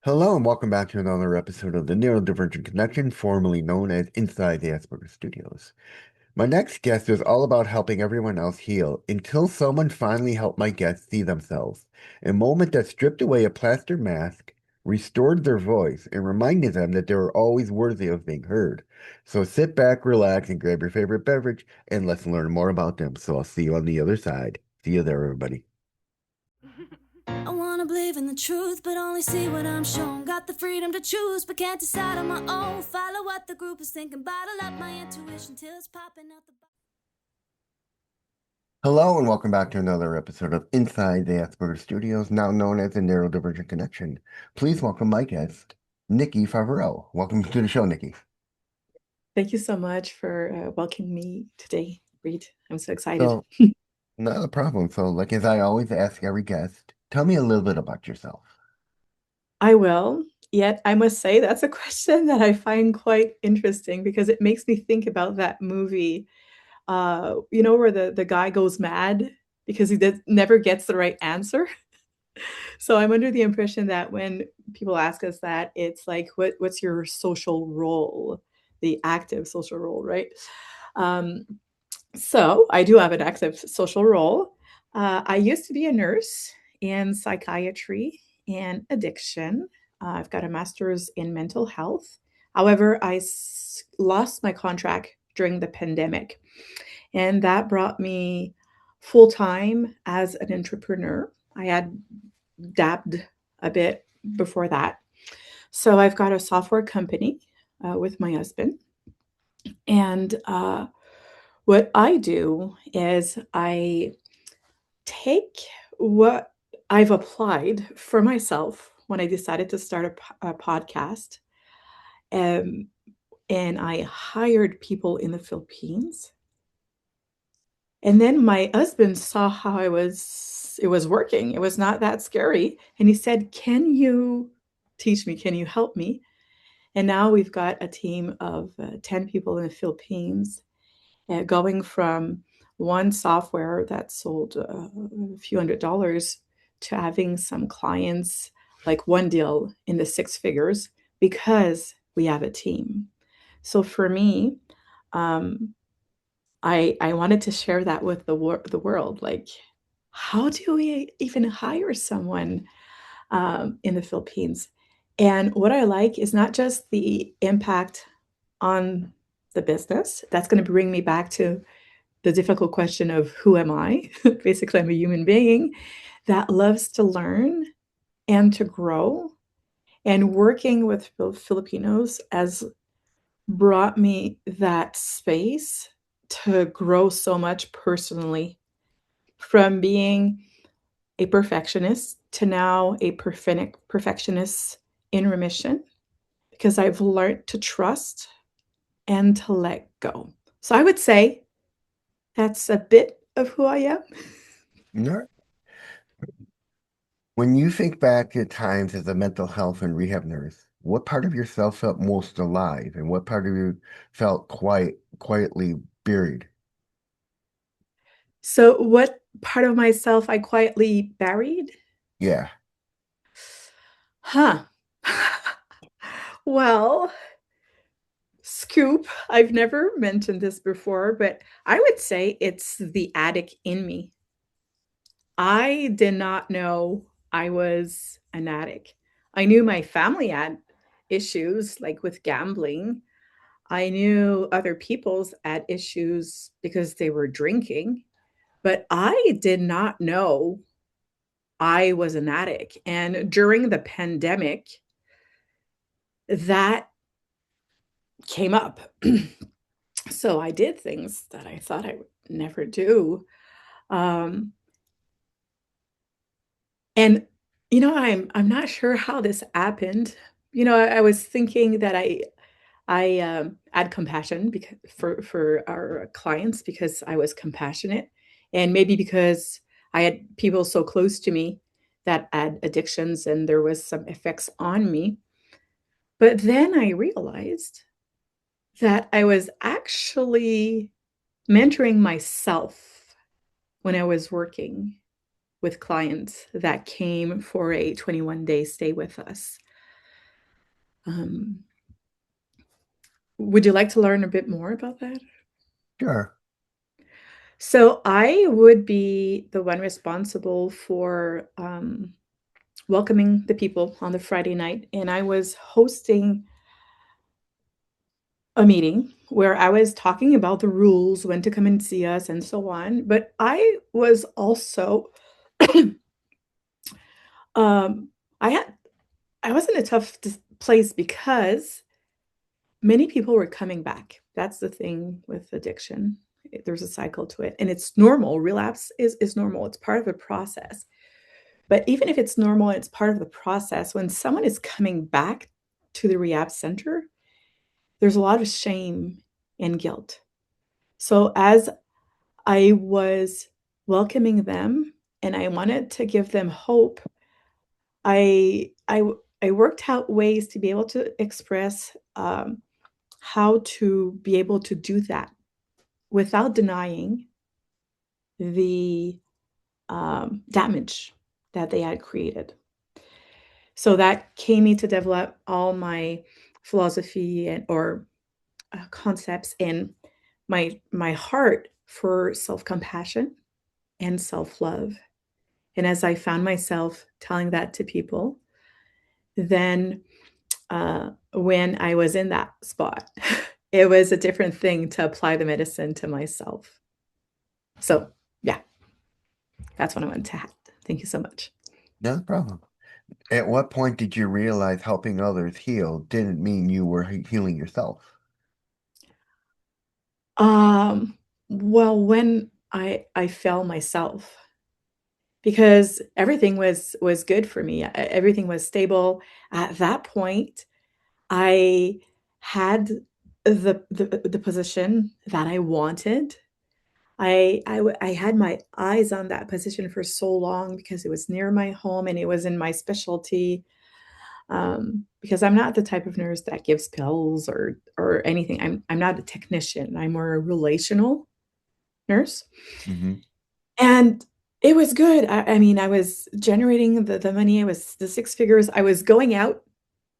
Hello and welcome back to another episode of the Neurodivergent Connection, formerly known as Inside the Asperger Studios. My next guest is all about helping everyone else heal until someone finally helped my guest see themselves. A moment that stripped away a plaster mask, restored their voice, and reminded them that they were always worthy of being heard. So sit back, relax, and grab your favorite beverage, and let's learn more about them. So I'll see you on the other side. See you there, everybody. I wanna believe in the truth, but only see what I'm shown. Got the freedom to choose, but can't decide on my own. Follow what the group is thinking, bottle up my intuition till it's popping out the. Hello and welcome back to another episode of Inside the Asperger Studios, now known as the Neurodivergent Connection. Please welcome my guest, Nicky Favreau. Welcome to the show, Nicky. Thank you so much for welcoming me today, Reed. I'm so excited. So, not a problem. So, like as I always ask every guest, tell me a little bit about yourself. I will, yet I must say that's a question that I find quite interesting because it makes me think about that movie, where the guy goes mad because never gets the right answer. So I'm under the impression that when people ask us that, it's like, what's your social role, the active social role, right? Um, So I do have an active social role. I used to be a nurse in psychiatry and addiction. I've got a master's in mental health. However, lost my contract during the pandemic, and that brought me full time as an entrepreneur. I had dabbed a bit before that. So I've got a software company with my husband, and what I do is I take what I've applied for myself when I decided to start a podcast, um, and I hired people in the Philippines. And then my husband saw how it was working. It was not that scary. And he said, "Can you teach me? Can you help me?" And now we've got a team of 10 people in the Philippines, going from one software that sold a few $100s to having some clients, like one deal in the six figures, because we have a team. So for me, um, I wanted to share that with the world. Like, how do we even hire someone in the Philippines? And what I like is not just the impact on the business. That's going to bring me back to the difficult question of who am I? Basically, I'm a human being that loves to learn and to grow. And working with Filipinos has brought me that space to grow so much personally, from being a perfectionist to now a perfectionist in remission, because I've learned to trust and to let go. So I would say that's a bit of who I am. No. When you think back at times as a mental health and rehab nurse, what part of yourself felt most alive and what part of you felt quietly buried? So, what part of myself I quietly buried? Yeah. Huh. Well, scoop. I've never mentioned this before, but I would say it's the addict in me. I did not know I was an addict. I knew my family had issues, like with gambling. I knew other people's had issues because they were drinking, but I did not know I was an addict. And during the pandemic, that came up. So I did things that I thought I would never do. Um, and I'm not sure how this happened. I was thinking that I had compassion because for our clients, because I was compassionate, and maybe because I had people so close to me that had addictions and there was some effects on me. But then I realized that I was actually mentoring myself when I was working with clients that came for a 21-day stay with us. Um, would you like to learn a bit more about that? Sure. So I would be the one responsible for welcoming the people on the Friday night, and I was hosting a meeting where I was talking about the rules, when to come and see us, and so on. But I was also, um, I had, I was in a tough place because many people were coming back. That's the thing with addiction. There's a cycle to it, and it's normal. Relapse is normal. It's part of a process. But even if it's normal, it's part of the process. When someone is coming back to the rehab center, there's a lot of shame and guilt. So as I was welcoming them and I wanted to give them hope, I I I worked out ways to be able to express how to be able to do that without denying the damage that they had created. So that came me to develop all my philosophy and or concepts and my heart for self-compassion and self-love. And as I found myself telling that to people, then when I was in that spot, it was a different thing to apply the medicine to myself. So, yeah, that's what I wanted to add. Thank you so much. No problem. At what point did you realize helping others heal didn't mean you were healing yourself? Well, when I fell myself, because everything was good for me. Everything was stable. At that point, I had the position that I wanted. I had my eyes on that position for so long because it was near my home and it was in my specialty. Because I'm not the type of nurse that gives pills or anything. I'm not a technician. I'm more a relational nurse. Hmm. And it was good. I mean, I was generating the money. I was the six figures. I was going out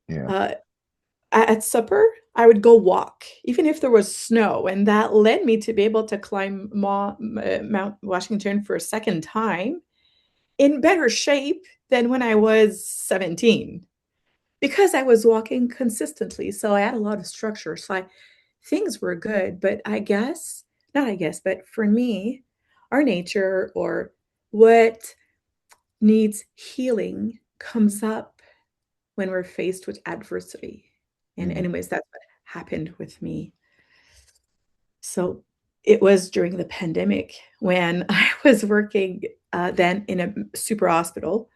Yeah. uh, at supper. I would go walk, even if there was snow, and that led me to be able to climb Mount Washington for a second time in better shape than when I was 17 because I was walking consistently. So I had a lot of structure. Things were good, but not I guess, but for me, our nature or what needs healing comes up when we're faced with adversity. And Hmm. anyways, that's what happened with me. So it was during the pandemic when I was working then in a super hospital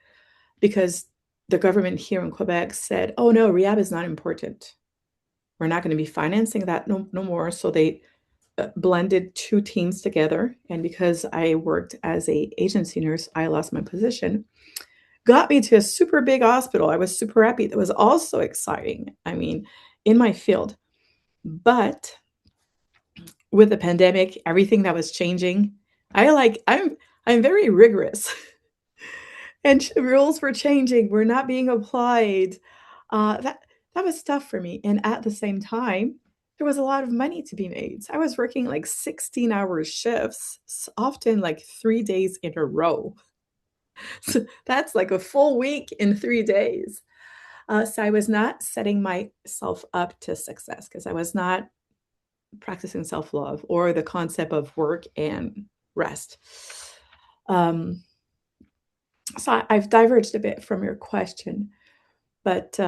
because the government here in Quebec said, oh no, rehab is not important. We're not going to be financing that no more. So they blended two teams together. And because I worked as a agency nurse, I lost my position. Got me to a super big hospital. I was super happy. That was also exciting. I mean, in my field. But with the pandemic, everything that was changing, I'm very rigorous. And rules were changing, were not being applied. That was tough for me. And at the same time, there was a lot of money to be made. So I was working like 16-hour shifts, often like 3 days in a row. So that's like a full week in 3 days. So I was not setting myself up to success because I was not practicing self love or the concept of work and rest. Um, so I've diverged a bit from your question, but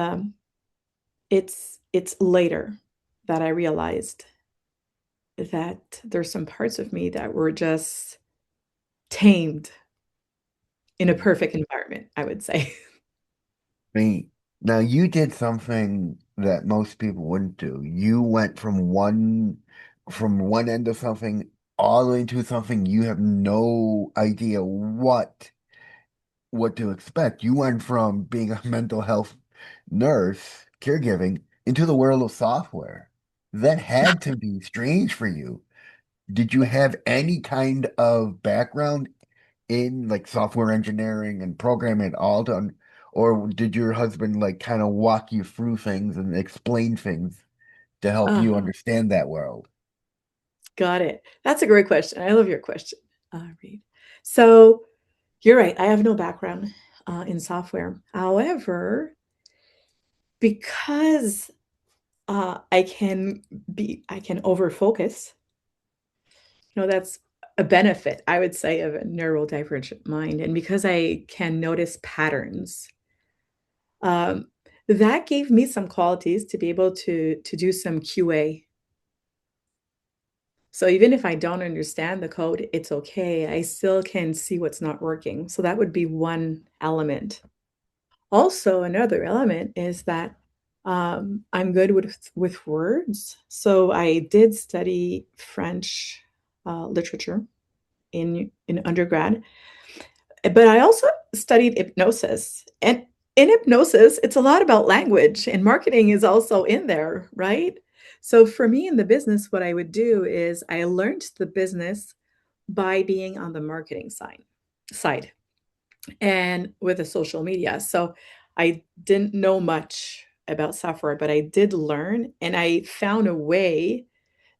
it's later that I realized that there's some parts of me that were just tamed in a perfect environment, I would say. Me. Now you did something that most people wouldn't do. You went from one end of something all the way to something you have no idea what to expect. You went from being a mental health nurse, caregiving, into the world of software. That had to be strange for you. Did you have any kind of background in like software engineering and programming at all done, Or did your husband like kind of walk you through things and explain things to help you Uh-huh. understand that world? Got it. That's a great question. I love your question, Reed. So you're right. I have no background in software. However, because I can over focus. That's a benefit, I would say, of a neurodivergent mind. And because I can notice patterns, um, that gave me some qualities to be able to do some QA. So even if I don't understand the code, it's okay. I still can see what's not working. So that would be one element. Also, another element is that I'm good with words. So I did study French literature in undergrad, but I also studied hypnosis. And in hypnosis, it's a lot about language, and marketing is also in there, right? So for me in the business, what I would do is I learned the business by being on the marketing side and with the social media. So I didn't know much about software, but I did learn and I found a way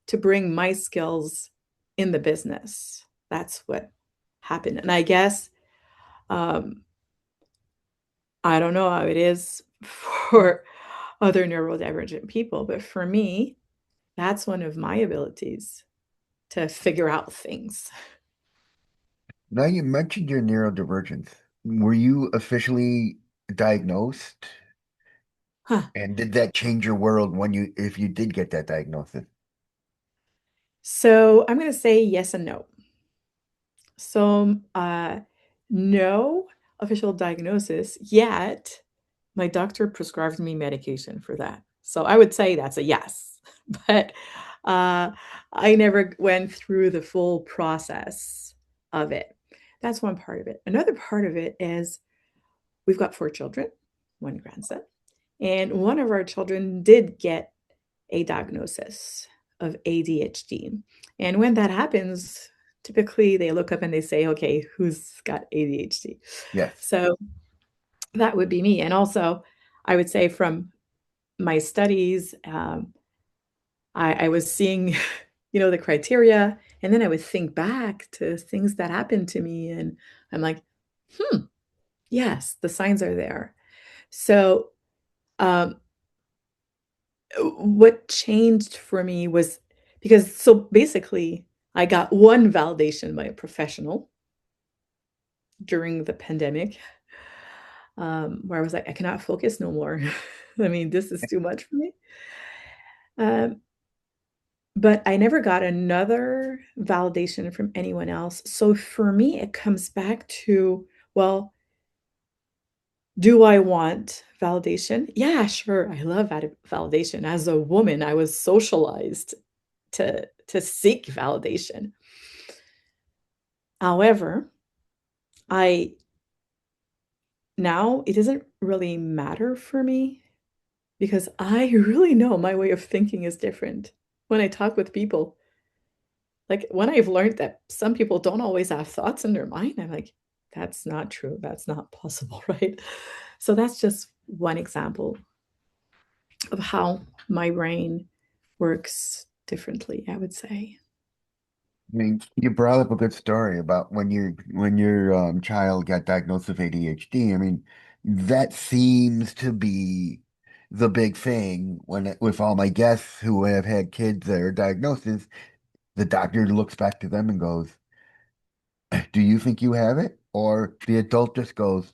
to bring my skills in the business. That's what happened. And I guess um, I don't know how it is for other neurodivergent people, but for me, that's one of my abilities to figure out things. Now you mentioned your neurodivergence. Were you officially diagnosed? Huh. And did that change your world when if you did get that diagnosis? So I'm going to say yes and no. So, no official diagnosis yet. My doctor prescribed me medication for that. So I would say that's a yes. But uh, I never went through the full process of it. That's one part of it. Another part of it is we've got 4 children, one grandson, and one of our children did get a diagnosis of ADHD. And when that happens, typically they look up and they say, okay, who's got ADHD? Yes. So that would be me. And also, I would say from my studies, I was seeing, the criteria, and then I would think back to things that happened to me. And I'm like, hmm, yes, the signs are there. So, um, what changed for me was because so basically I got one validation by a professional during the pandemic, where I was like, I cannot focus no more. I mean, this is too much for me. Um, but I never got another validation from anyone else. So for me, it comes back to, well, do I want validation? Yeah, sure. I love validation. As a woman, I was socialized to seek validation. However, I now it doesn't really matter for me because I really know my way of thinking is different. When I talk with people, like when I've learned that some people don't always have thoughts in their mind, I'm like, that's not true. That's not possible, right? So that's just one example of how my brain works differently, I would say. I mean, you brought up a good story about when your child got diagnosed with ADHD. I mean, that seems to be the big thing with all my guests who have had kids that are diagnosed is the doctor looks back to them and goes, "Do you think you have it?" Or the adult just goes,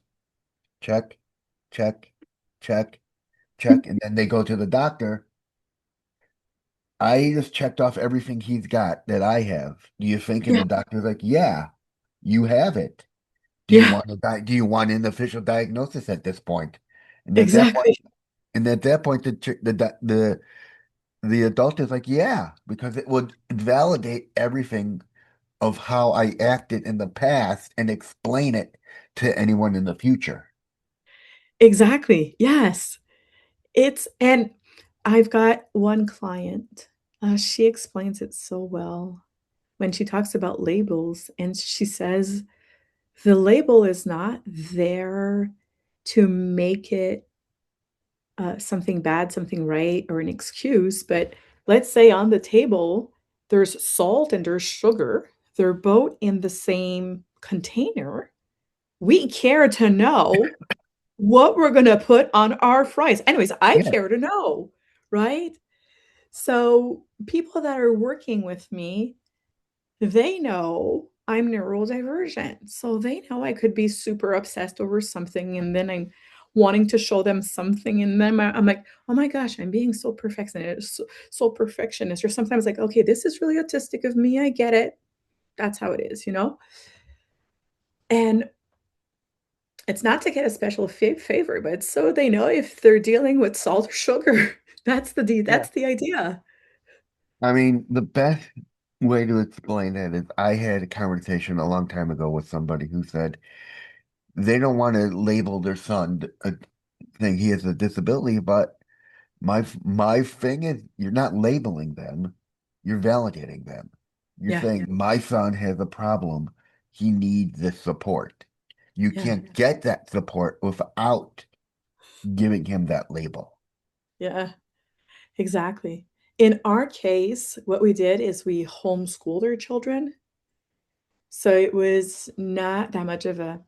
"Check, check, check, check," and then they go to the doctor. I just checked off everything he's got that I have. Do you think? And Yeah, the doctor's like, "Yeah, you have it. Do you yeah, want do you want an official diagnosis at this point?" And at that point, exactly. the adult is like, "Yeah," because it would validate everything of how I acted in the past and explain it to anyone in the future. Exactly. Yes. And I've got one client, she explains it so well when she talks about labels, and she says, "The label is not there to make it something bad, something right, or an excuse. But let's say on the table, there's salt and there's sugar. They're both in the same container. We care to know what we're going to put on our fries. Anyways, I Yeah. care to know, right? So people that are working with me, they know I'm neurodivergent. So they know I could be super obsessed over something and then I'm wanting to show them something and then I'm like, "Oh my gosh, I'm being so perfectionist, so perfectionist." Or sometimes like, "Okay, this is really autistic of me. I get it. That's how it is, you know?" And it's not to get a special favor, but so they know if they're dealing with salt or sugar. Yeah. That's the idea. I mean, the best way to explain it is I had a conversation a long time ago with somebody who said they don't want to label their son saying he has a disability, but my thing is you're not labeling them, you're validating them. You're Yeah, saying my son has a problem. He needs this support. You yeah, can't get that support without giving him that label. yeah, exactly. In our case, what we did is we homeschooled our children. So it was not that much of a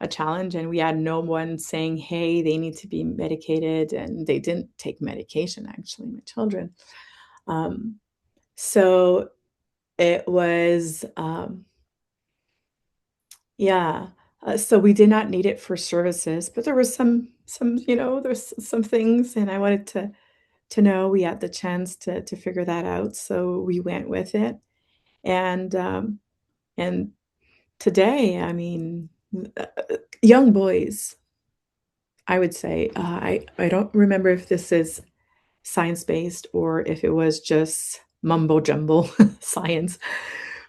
challenge, and we had no one saying, "Hey, they need to be medicated," and they didn't take medication, actually, my children. Um, so it was, yeah, so we did not need it for services, but there was there's some things, and I wanted to know we had the chance to figure that out, so we went with it, and, um, and today, I mean, young boys, I would say, I don't remember if this is science-based or if it was just mumbo jumbo science,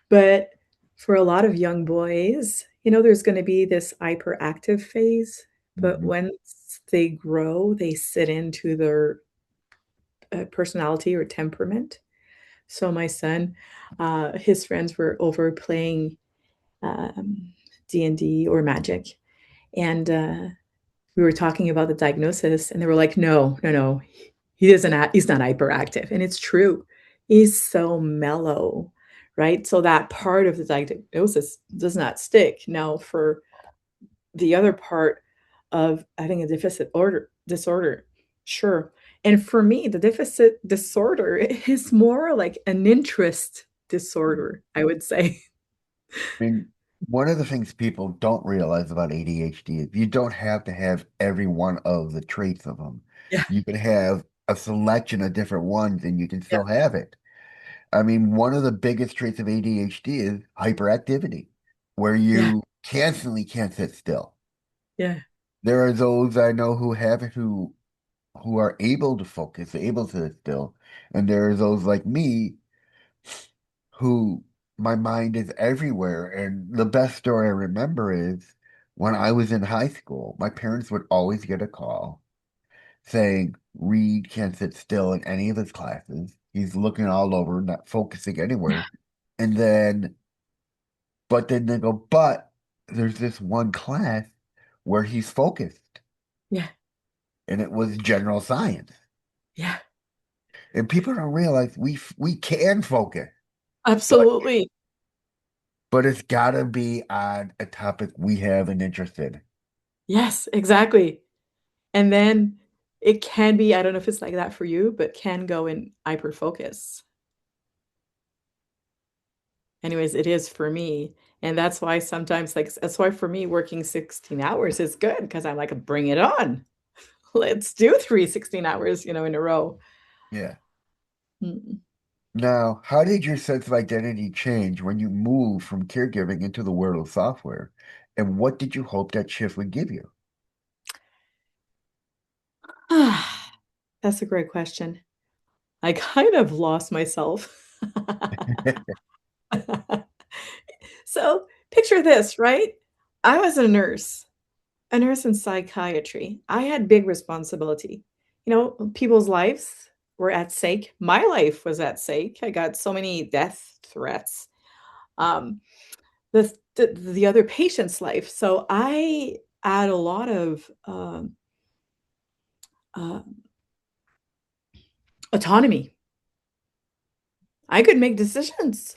but for a lot of young boys, there's gonna be this hyperactive phase, but Mhm. once they grow, they sit into their, personality or temperament. So my son, his friends were over playing, um, D&D or Magic, and, we were talking about the diagnosis, and they were like, "No, no, no, he's not hyperactive," and it's true. He's so mellow, right? So that part of the diagnosis does not stick. Now for the other part of having a deficit order disorder, sure. And for me, the deficit disorder is more like an interest disorder, I would say. I mean, one of the things people don't realize about ADHD is you don't have to have every one of the traits of them. Yeah, You can have a selection of different ones and you can yeah, still have it. I mean, one of the biggest traits of ADHD is hyperactivity, where yeah, you constantly can't sit still. yeah, There are those I know who have it who are able to focus, able to sit still, and there are those like me who my mind is everywhere. And the best story I remember is when I was in high school, my parents would always get a call saying Reed can't sit still in any of his classes. He's looking all over, not focusing anywhere. And then but then they go, but there's this one class where he's focused, yeah, and it was general science. yeah, And people don't realize we can focus, but absolutely. it's got to be on a topic we have an interest in. Yes, exactly. And then it can be, I don't know if it's like that for you, but can go in hyperfocus. Anyways, it is for me. And that's why sometimes, like, that's why for me, working 16 hours is good because I'm like, bring it on. Let's do 3 16 hours, in a row. Yeah. Mm. Now, how did your sense of identity change when you moved from caregiving into the world of software? And what did you hope that shift would give you? That's a great question. I kind of lost myself. So picture this, right? I was a nurse in psychiatry. I had big responsibility. People's lives were at stake. My life was at stake. I got so many death threats. Um, the other patient's life. So I add a lot of uh, autonomy. I could make decisions.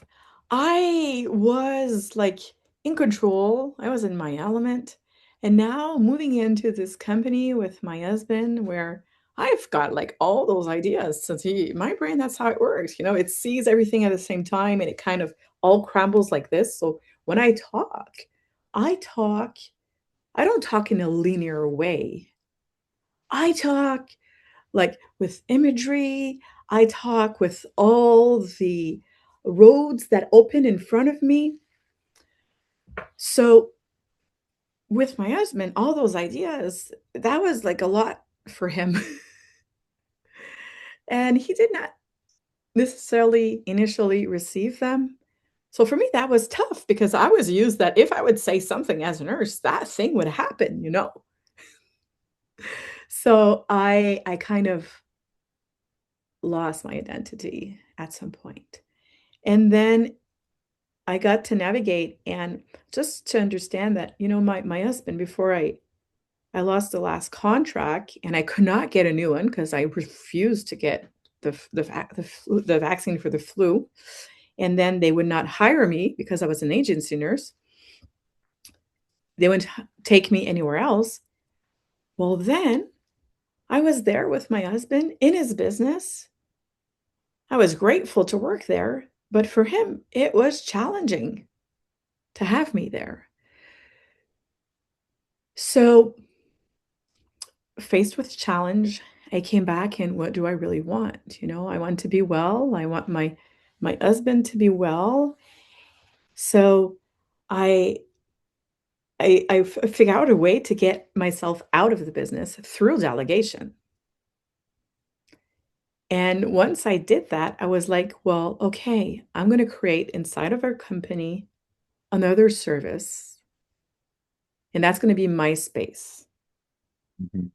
I was like in control. I was in my element. And now moving into this company with my husband where I've got like all those ideas. Since my brain, that's how it works. You know, it sees everything at the same time and it kind of all crumbles like this. So when I talk, I don't talk in a linear way. I talk like with imagery. I talk with all the roads that open in front of me. So with my husband, all those ideas, that was like a lot for him. And he did not necessarily initially receive them. So for me, that was tough because I was used that if I would say something as a nurse, that thing would happen, you know? So I kind of lost my identity at some point. And then I got to navigate and just to understand that, you know, my husband, before I lost the last contract and I could not get a new one because I refused to get the vaccine for the flu, and then they would not hire me because I was an agency nurse. They wouldn't take me anywhere else. Well, then I was there with my husband in his business. I was grateful to work there, but for him, it was challenging to have me there. So, faced with challenge, I came back and what do I really want? You know, I want to be well. I want my husband to be well. So, I figured out a way to get myself out of the business through delegation. And once I did that, I was like, well, okay, I'm going to create inside of our company another service, and that's going to be my space. Mhm.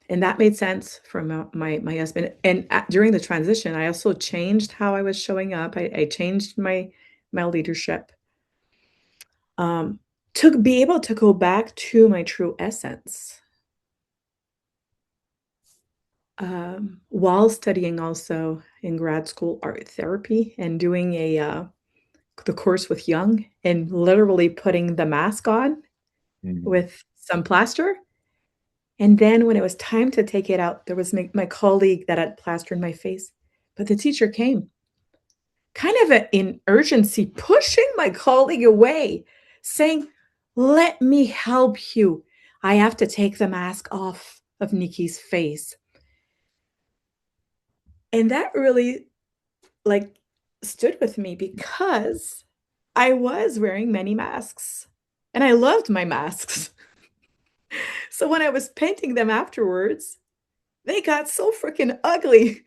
And that made sense for my husband. And during the transition, I also changed how I was showing up. I changed my leadership to be able to go back to my true essence. While studying also in grad school art therapy and doing the course with Young and literally putting the mask on Mhm. with some plaster. And then when it was time to take it out, there was my colleague that had plaster in my face. But the teacher came, kind of in urgency, pushing my colleague away, saying, let me help you. I have to take the mask off of Nicky's face. And that really like stood with me because I was wearing many masks and I loved my masks. So when I was painting them afterwards, they got so freaking ugly.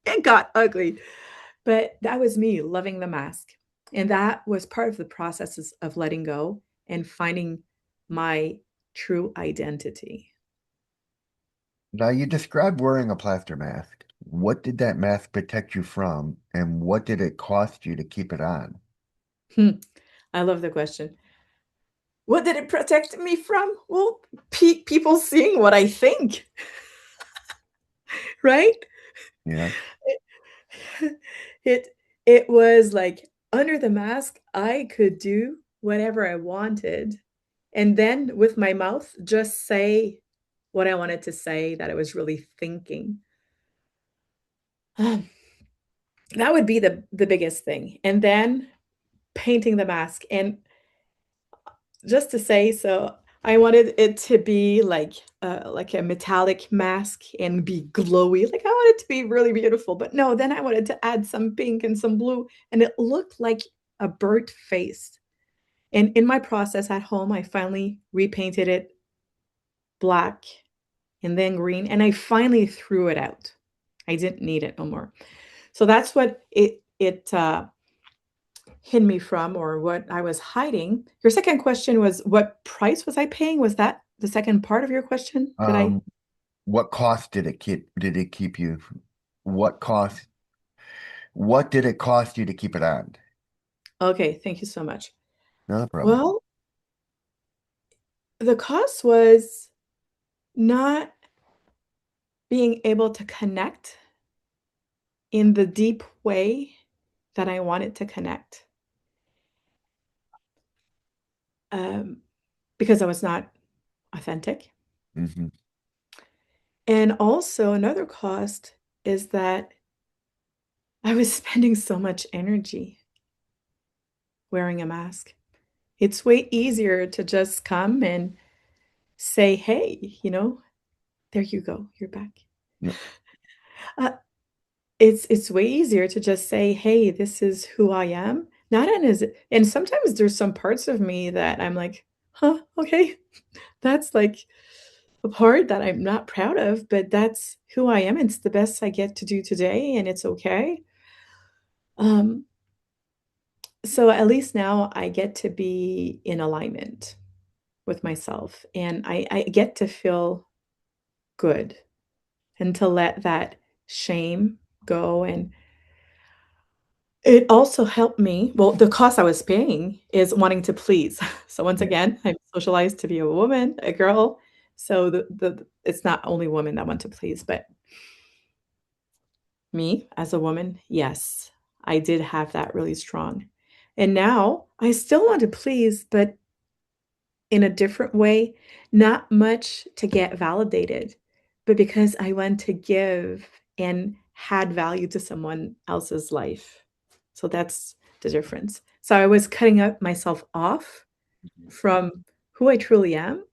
It got ugly. But that was me loving the mask. And that was part of the processes of letting go and finding my true identity. Now, you described wearing a plaster mask. What did that mask protect you from, and what did it cost you to keep it on? Hmm. I love the question. What did it protect me from? Well, people seeing what I think, right? Yeah. It it was like under the mask, I could do whatever I wanted. And then with my mouth, just say what I wanted to say that I was really thinking. Um, that would be the biggest thing. And then painting the mask. And just to say, so I wanted it to be like a metallic mask and be glowy. Like I wanted it to be really beautiful. But no, then I wanted to add some pink and some blue, and it looked like a burnt face. And in my process at home, I finally repainted it black and then green, and I finally threw it out. I didn't need it no more. So that's what it hid me from or what I was hiding. Your second question was what price was I paying? Was that the second part of your question? Did I? Um, what cost did it keep you? What cost what did it cost you to keep it on? Okay, thank you so much. No problem. Well, The cost was not being able to connect in the deep way that I wanted to connect, um, because I was not authentic. Hmm. And also another cost is that I was spending so much energy wearing a mask. It's way easier to just come and say, "Hey, there you go, you're back." Yeah. Uh, it's way easier to just say, "Hey, this is who I am." Not in as and sometimes there's some parts of me that I'm like, "Huh, okay." That's like a part that I'm not proud of, but that's who I am. It's the best I get to do today, and it's okay. Um, so at least now I get to be in alignment with myself, and I get to feel good and to let that shame go. And it also helped me. Well, the cost I was paying is wanting to please. So once Yeah. again, I'm socialized to be a woman, a girl. So the it's not only women that want to please, but me as a woman, yes, I did have that really strong. And now I still want to please, but in a different way, not much to get validated, but because I want to give and had value to someone else's life. So that's the difference. So I was cutting up myself off from who I truly am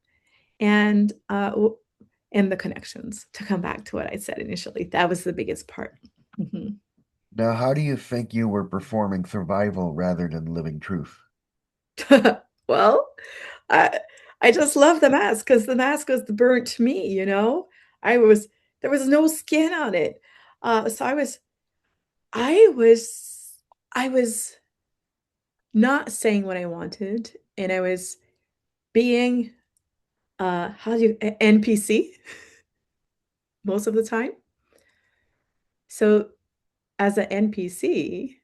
and and the connections. To come back to what I said initially, that was the biggest part. Mhm. Now, how do you think you were performing survival rather than living truth? Well, I I just love the mask because the mask was the burnt me, you know? I was there was no skin on it. So I was I was not saying what I wanted, and I was being, how do you NPC most of the time. So as an NPC,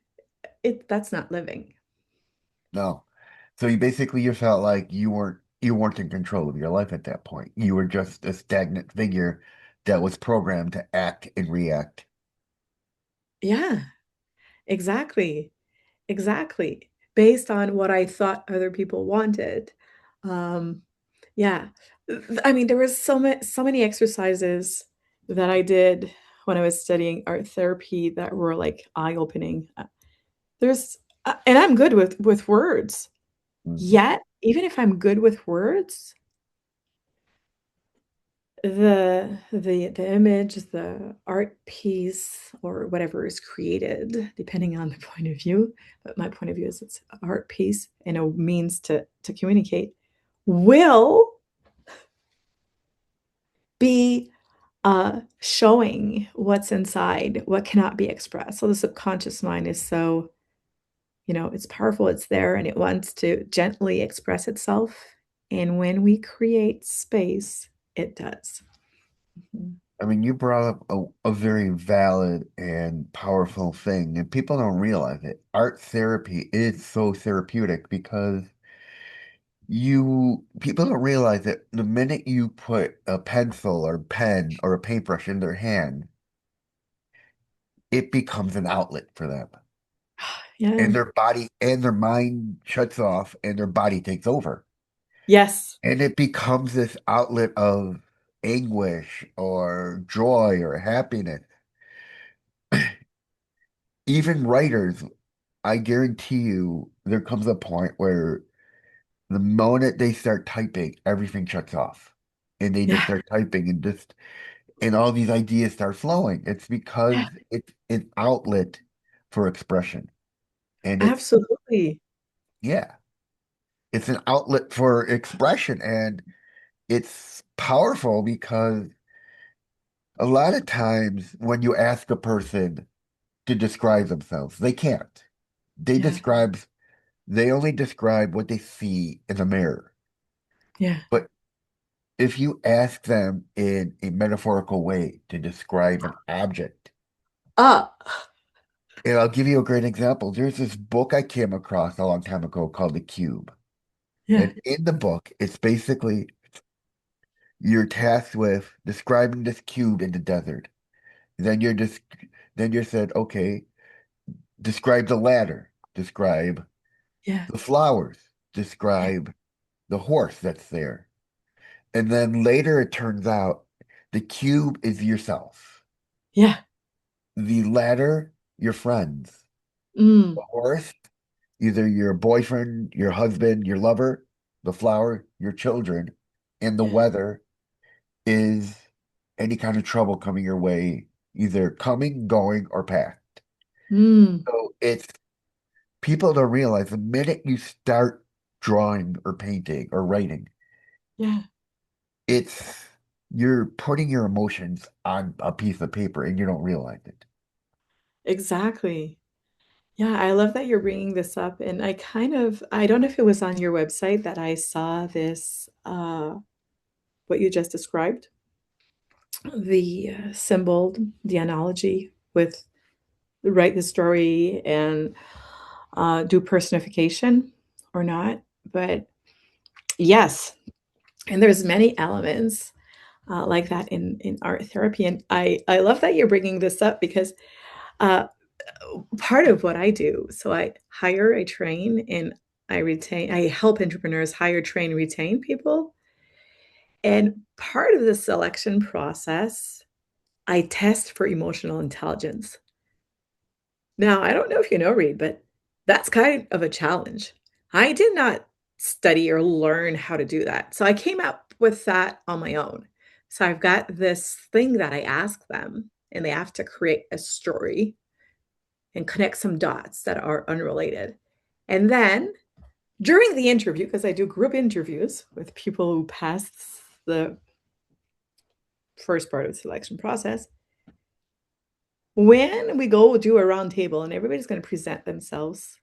that's not living. No. So you felt like you weren't in control of your life at that point. You were just a stagnant figure that was programmed to act and react. Yeah, exactly. Exactly. Based on what I thought other people wanted. Um, yeah. I mean, there was so many exercises that I did when I was studying art therapy that were like eye-opening. There's and I'm good with words. Hmm. Yet, even if I'm good with words, the image, the art piece, or whatever is created, depending on the point of view, but my point of view is it's art piece and a means to communicate, will be showing what's inside, what cannot be expressed. So the subconscious mind is so, it's powerful, it's there, and it wants to gently express itself. And when we create space, it does. Mhm. I mean, you brought up a very valid and powerful thing, and people don't realize it. Art therapy is so therapeutic because people don't realize that the minute you put a pencil or pen or a paintbrush in their hand, it becomes an outlet for them. Yeah. And their body and their mind shuts off and their body takes over. Yes. And it becomes this outlet of anguish or joy or happiness. Even writers, I guarantee you, there comes a point where the moment they start typing, everything shuts off. And they just Yeah. start typing and all these ideas start flowing. It's because Yeah. it's an outlet for expression. And Absolutely. yeah, it's an outlet for expression. And it's powerful because a lot of times when you ask a person to describe themselves, they can't. They Yeah. describe, they only describe what they see in the mirror. Yeah. But if you ask them in a metaphorical way to describe an object, Ah, and I'll give you a great example. There's this book I came across a long time ago called The Cube. Yeah. And in the book, it's basically you're tasked with describing this cube in the desert. Then you're said, okay, describe the ladder, describe Yeah. the flowers, Yeah. describe the horse that's there. And then later it turns out the cube is yourself. Yeah. The ladder, your friends. The Mm. horse, either your boyfriend, your husband, your lover. The flower, your children. And the Yeah. weather is any kind of trouble coming your way, either coming, going, or past. Mm. So it's people don't realize the minute you start drawing or painting or writing, Yeah. it's you're putting your emotions on a piece of paper and you don't realize it. Exactly. Yeah, I love that you're bringing this up, and I don't know if it was on your website that I saw this, what you just described, the symbol, the analogy with write the story and do personification or not. But yes, and there's many elements like that in art therapy, and I love that you're bringing this up because uh, part of what I do, so I hire, I train, and I help entrepreneurs hire, train, retain people. And part of the selection process, I test for emotional intelligence. Now, I don't know if you know, Reed, but that's kind of a challenge. I did not study or learn how to do that. So I came up with that on my own. So I've got this thing that I ask them, and they have to create a story and connect some dots that are unrelated. And then during the interview, because I do group interviews with people who pass the first part of the selection process, when we go do a round table and everybody's going to present themselves,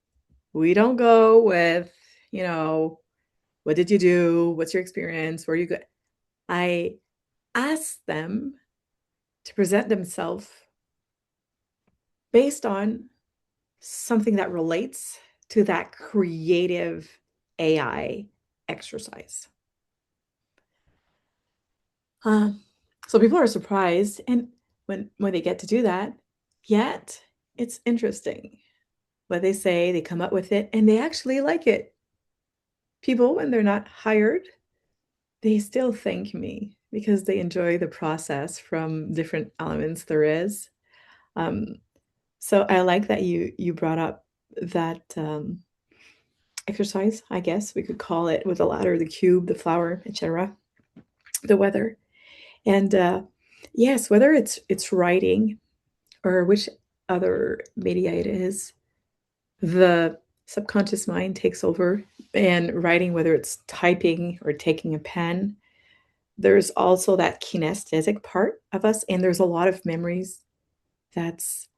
we don't go with, you know, what did you do? What's your experience? Where you go? I ask them to present themselves based on something that relates to that creative AI exercise. Uh, so people are surprised, and when they get to do that, yet it's interesting what they say. They come up with it, and they actually like it. People, when they're not hired, they still thank me because they enjoy the process from different elements there is. Um, so I like that you brought up that exercise, I guess we could call it, with the ladder, the cube, the flower, etc., the weather. And yes, whether it's writing or which other media it is, the subconscious mind takes over. And writing, whether it's typing or taking a pen, there's also that kinesthetic part of us, and there's a lot of memories that's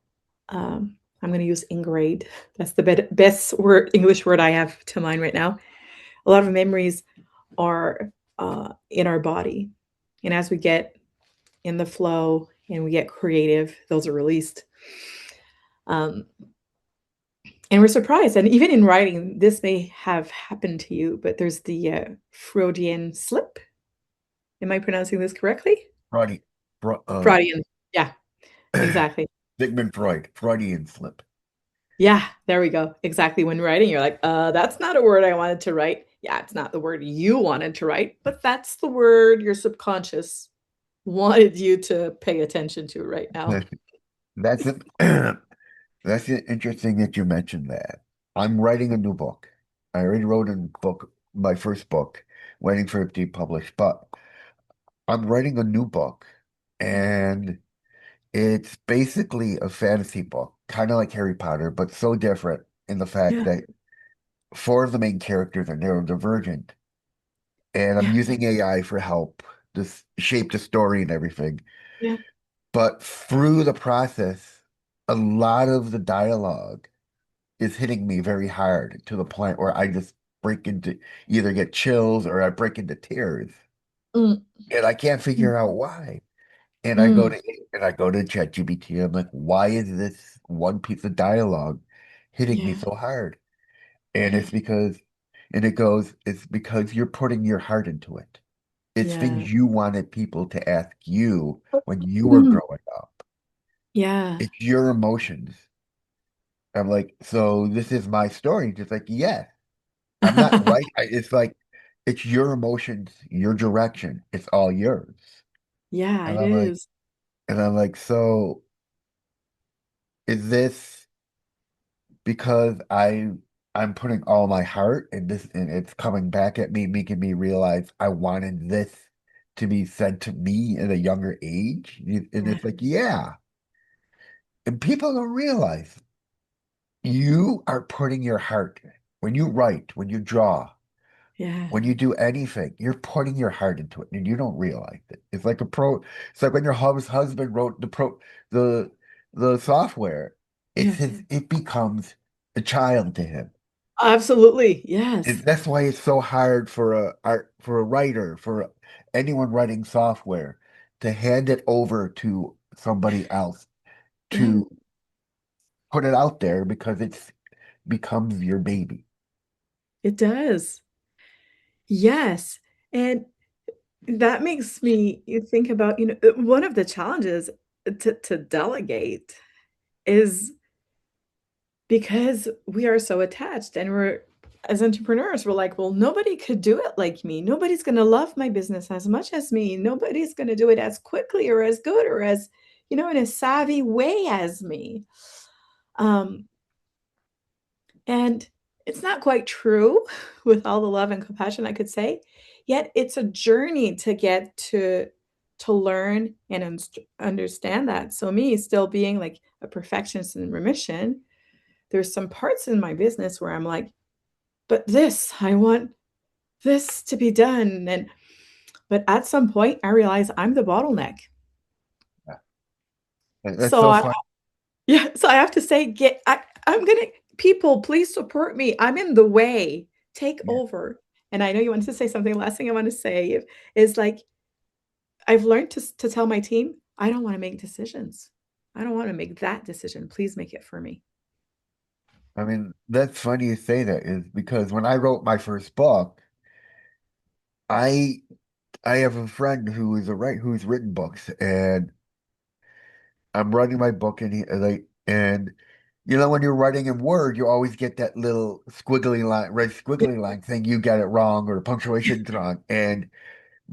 I'm going to use ingrained. That's the best word, English word I have to mind right now. A lot of memories are in our body, and as we get in the flow and we get creative, those are released. Um, and we're surprised. And even in writing, this may have happened to you, but there's the Freudian slip. Am I pronouncing this correctly? Freudian, uh, Freudian. Yeah, exactly. Sigmund Freud, Freudian slip. Yeah, there we go. Exactly. When writing, you're like, that's not a word I wanted to write. Yeah, it's not the word you wanted to write, but that's the word your subconscious wanted you to pay attention to right now. That's it. That's interesting that you mentioned that. I'm writing a new book. I already wrote a book, my first book, waiting for it to be published, but I'm writing a new book, and it's basically a fantasy book, kind of like Harry Potter, but so different in the fact Yeah, that four of the main characters are neurodivergent, and I'm yeah, using AI for help to shape the story and everything. yeah. But through the process, a lot of the dialogue is hitting me very hard to the point where I just break into either get chills or I break into tears. Mm, And I can't mm, figure out why. mm. And I go to ChatGPT. I'm like, why is this one piece of dialogue hitting me Yeah, so hard? And yeah, it's because And it goes, it's because you're putting your heart into it. It's Yeah. things you wanted people to ask you when you were Mhm. growing up. Yeah. It's your emotions. I'm like, so this is my story. Just like, yes, I'm not right. It's like, it's your emotions, your direction. It's all yours. Yeah, And it I'm like, is. so is this because I'm putting all my heart in this and it's coming back at me, making me realize I wanted this to be said to me at a younger age? And Yeah. it's like, yeah. And people don't realize you are putting your heart when you write, when you draw, Yeah. when you do anything, you're putting your heart into it and you don't realize it. It's like when your husband wrote the the software, Yeah. it becomes a child to him. Absolutely. Yes. That's why it's so hard for for a writer, for anyone writing software to hand it over to somebody else Yeah, to put it out there because it's becomes your baby. it does. Yes. And that makes me think about, one of the challenges to delegate is because we are so attached and we're as entrepreneurs, we're like, well, nobody could do it like me. Nobody's going to love my business as much as me. Nobody's going to do it as quickly or as good or as, in a savvy way as me. Um, and it's not quite true with all the love and compassion I could say. Yet it's a journey to get to learn and understand that. So me still being like a perfectionist in remission, there's some parts in my business where I'm like, but this, I want this to be done. But at some point I realize I'm the bottleneck. Yeah. That's So so I fun. yeah, so I have to say, I'm gonna people, please support me. I'm in the way. Take Yeah. over. And I know you wanted to say something. Last thing I want to say is like I've learned to tell my team, I don't want to make decisions. I don't want to make that decision. Please make it for me. I mean, that's funny you say that is because when I wrote my first book, I I have a friend who is a who's written books, and I'm writing my book, and and you know when you're writing in Word, you always get that little squiggly line, red Yeah. squiggly line saying you got it wrong or the punctuation's wrong. And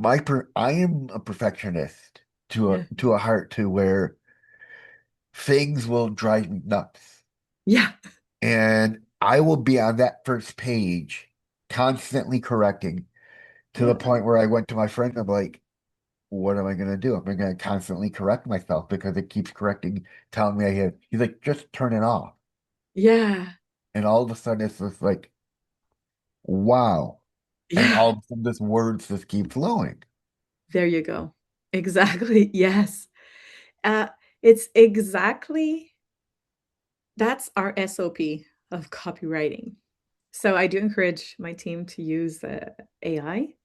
I am a perfectionist Yeah. to a heart to where things will drive me nuts. Yeah. And I will be on that first page constantly correcting to the Yeah. point where I went to my friend, I'm like, what am I going to do? I'm going to constantly correct myself because it keeps correcting, telling me I have. He's like, just turn it off. Yeah. And all of a sudden, it's just like, wow. And Yeah. all of a sudden, this words just keep flowing. There you go. Exactly. Yes. Uh, it's exactly that's our SOP of copywriting. So I do encourage my team to use the AI,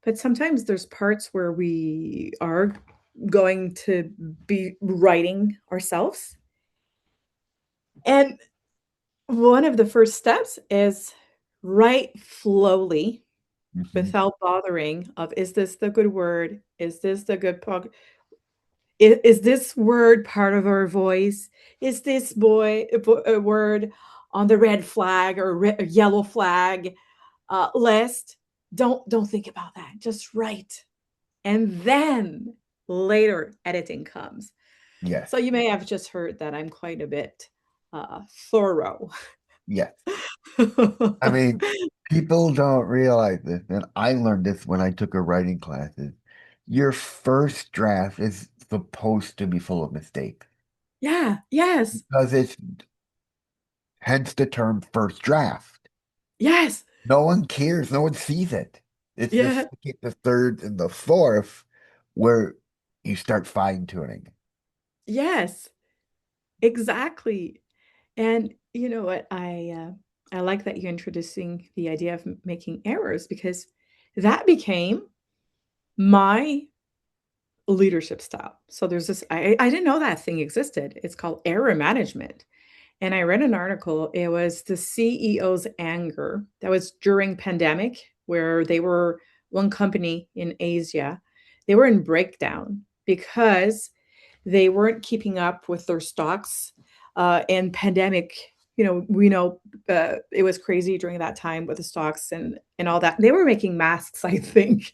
but sometimes there's parts where we are going to be writing ourselves. And one of the first steps is write slowly Hmm. without bothering of is this the good word? Is this the good is this word part of our voice? Is this a word on the red flag or yellow flag list? Don't think about that. Just write, and then later editing comes. Yes. So you may have just heard that I'm quite a bit thorough. Yes. I mean, people don't realize this, and I learned this when I took a writing classes. Your first draft is supposed to be full of mistakes Yeah. Yes. because it's hence the term first draft. Yes. No one cares. No one sees it. It's the Yeah. second, the third, and the fourth where you start fine tuning. Yes. Exactly. And you know what? I like that you're introducing the idea of making errors because that became my leadership style. So there's this I didn't know that thing existed. It's called error management. And I read an article. It was the CEO's anger. That was during pandemic, where they were one company in Asia. They were in breakdown because they weren't keeping up with their stocks. And pandemic, we know it was crazy during that time with the stocks and all that. They were making masks, I think.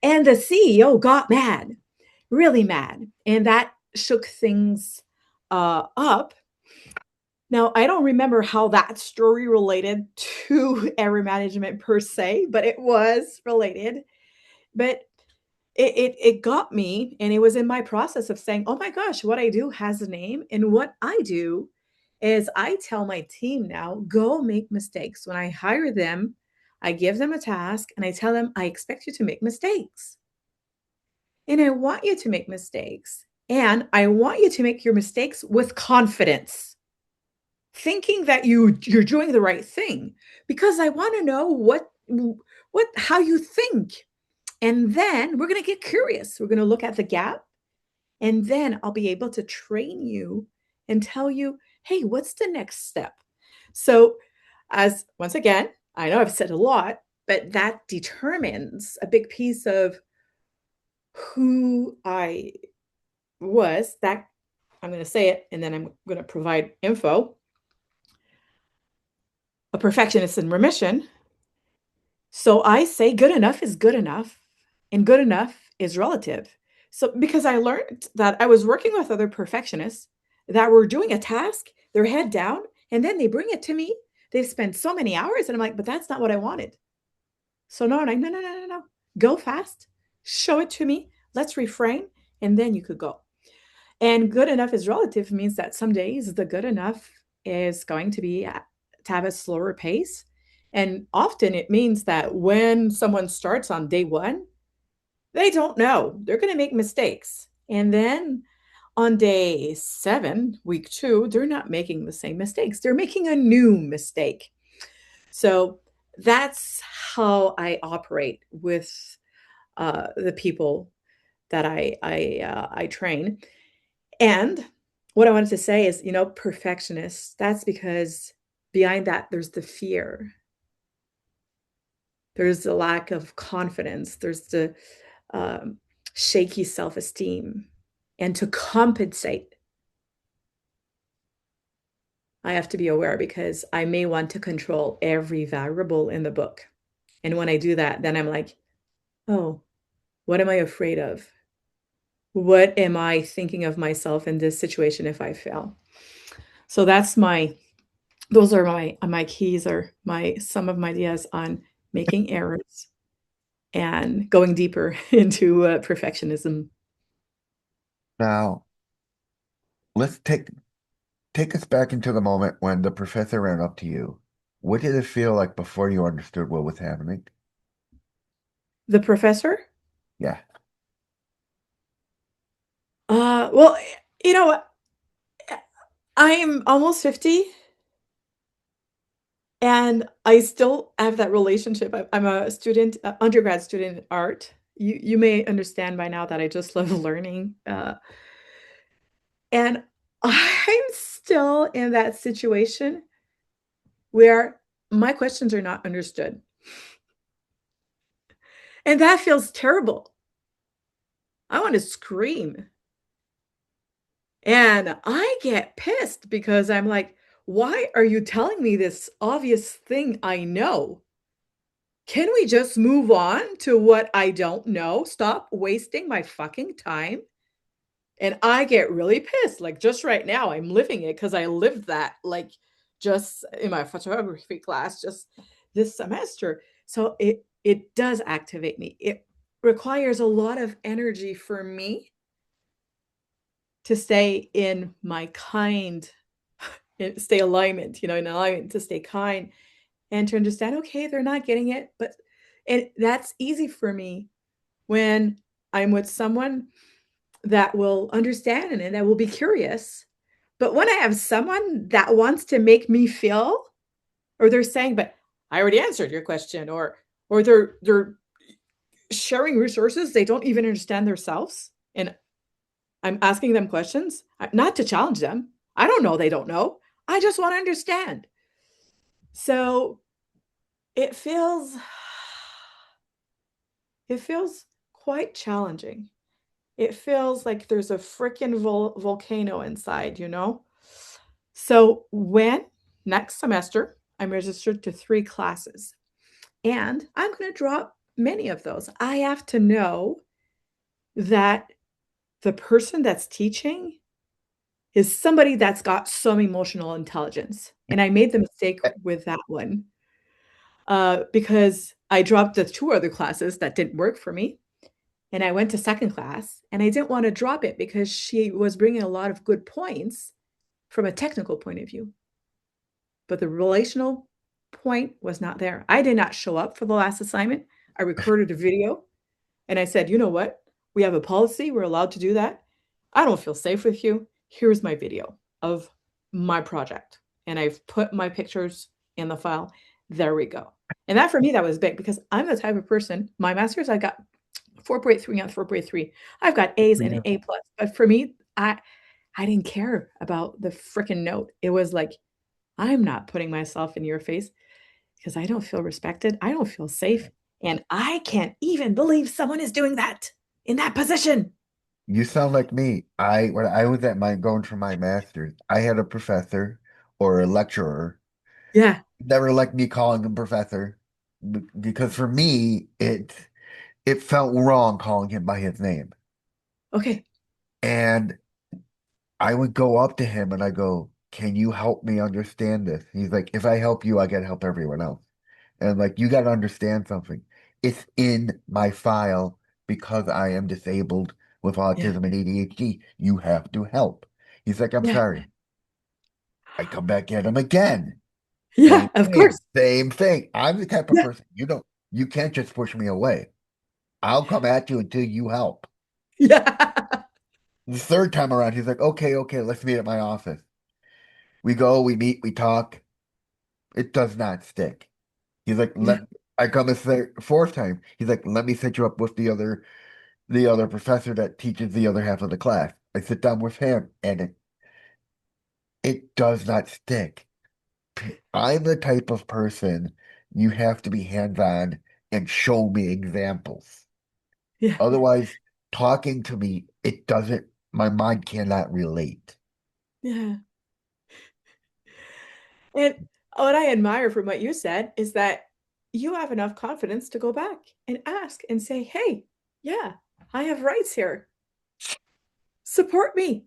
And the CEO got mad, really mad, and that shook things up. Now, I don't remember how that story related to error management per se, but it was related. But it got me, and it was in my process of saying, "Oh my gosh, what I do has a name." And what I do is I tell my team now, go make mistakes. When I hire them, I give them a task and I tell them, I expect you to make mistakes. And I want you to make mistakes. And I want you to make your mistakes with confidence, thinking that you're doing the right thing, because I want to know what how you think. And then we're going to get curious. We're going to look at the gap, and then I'll be able to train you and tell you, "Hey, what's the next step?" So, as once again, I know I've said a lot, but that determines a big piece of who I was. That I'm going to say it, and then I'm going to provide info. A perfectionist in remission. So I say good enough is good enough, and good enough is relative. So because I learned that I was working with other perfectionists that were doing a task, their head down, and then they bring it to me. They've spent so many hours, and I'm like, but that's not what I wanted. So no, no. Go fast, show it to me. Let's reframe, and then you could go. And good enough is relative means that some days the good enough is going to be to have a slower pace. And often it means that when someone starts on day one, they don't know. They're going to make mistakes. And then on day 7, week 2, they're not making the same mistakes. They're making a new mistake. So that's how I operate with the people that I train. And what I wanted to say is, perfectionists, that's because behind that, there's the fear. There's the lack of confidence. There's the shaky self-esteem. And to compensate, I have to be aware because I may want to control every variable in the book. And when I do that, then I'm like, oh, what am I afraid of? What am I thinking of myself in this situation if I fail? So those are my keys, or some of my ideas on making errors and going deeper into perfectionism. Now, let's take us back into the moment when the professor ran up to you. What did it feel like before you understood what was happening? The professor? Yeah. Well, you know, I'm almost 50 and I still have that relationship. I'm a student, undergrad student in art. You may understand by now that I just love learning. And I'm still in that situation where my questions are not understood. And that feels terrible. I want to scream. And I get pissed because I'm like, why are you telling me this obvious thing I know? Can we just move on to what I don't know? Stop wasting my fucking time. And I get really pissed. Like just right now, I'm living it because I lived that like just in my photography class just this semester. So it does activate me. It requires a lot of energy for me to stay in my kind, stay alignment, in alignment, to stay kind and to understand, okay, they're not getting it. And that's easy for me when I'm with someone that will understand and that will be curious. But when I have someone that wants to make me feel, or they're saying, but I already answered your question, or they're sharing resources they don't even understand themselves, and I'm asking them questions, not to challenge them. I don't know, they don't know. I just want to understand. So it feels it feels quite challenging. It feels like there's a freaking volcano inside, you know? So when next semester I'm registered to 3 classes, and I'm going to drop many of those. I have to know that the person that's teaching is somebody that's got some emotional intelligence. And I made the mistake with that one because I dropped the 2 other classes that didn't work for me. And I went to second class and I didn't want to drop it because she was bringing a lot of good points from a technical point of view. But the relational point was not there. I did not show up for the last assignment. I recorded a video and I said, you know what? We have a policy. We're allowed to do that. I don't feel safe with you. Here's my video of my project. And I've put my pictures in the file. There we go. And that for me, that was big because I'm the type of person, my master's, I got 4.3 on 4.3. I've got A's and an A plus. But for me, I didn't care about the freaking note. It was like, I'm not putting myself in your face because I don't feel respected. I don't feel safe. And I can't even believe someone is doing that in that position. You sound like me. When I was at my going for my master's, I had a professor or a lecturer. Yeah. Never liked me calling him professor because for me it felt wrong calling him by his name. Okay. And I would go up to him and I go, "Can you help me understand this?" He's like, "If I help you, I gotta help everyone else." And I'm like, "You gotta understand something. It's in my file because I am disabled with Yeah. autism and ADHD. You have to help." He's like, "I'm Yeah. sorry." I come back at him again. Yeah. Of course. Same thing. I'm the type of Yeah. person you can't just push me away. I'll come at you until you help. Yeah. The third time around, he's like, "Okay, okay, let's meet at my office." We go, we meet, we talk. It does not stick. He's like, Yeah. I come a fourth time. He's like, "Let me set you up with the other professor that teaches the other half of the class." I sit down with him and it does not stick. I'm the type of person you have to be hands-on and show me examples. Yeah. Otherwise, talking to me, my mind cannot relate. Yeah. And what I admire from what you said is that you have enough confidence to go back and ask and say, hey, yeah, I have rights here. Support me.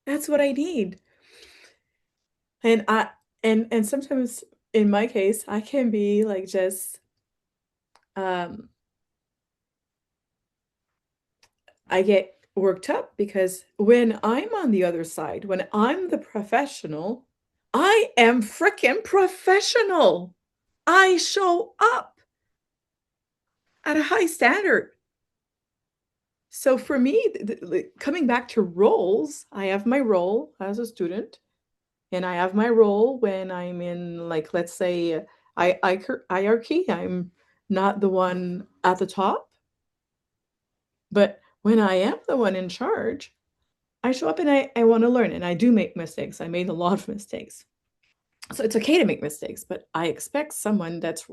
That's what I need. And and sometimes in my case, I can be like just um I get worked up because when I'm on the other side, when I'm the professional, I am freaking professional. I show up at a high standard. So for me, coming back to roles, I have my role as a student, and I have my role when I'm in, like, let's say, hierarchy. I'm not the one at the top, but when I am the one in charge, I show up and I want to learn, and I do make mistakes. I made a lot of mistakes. So it's okay to make mistakes, but I expect someone that's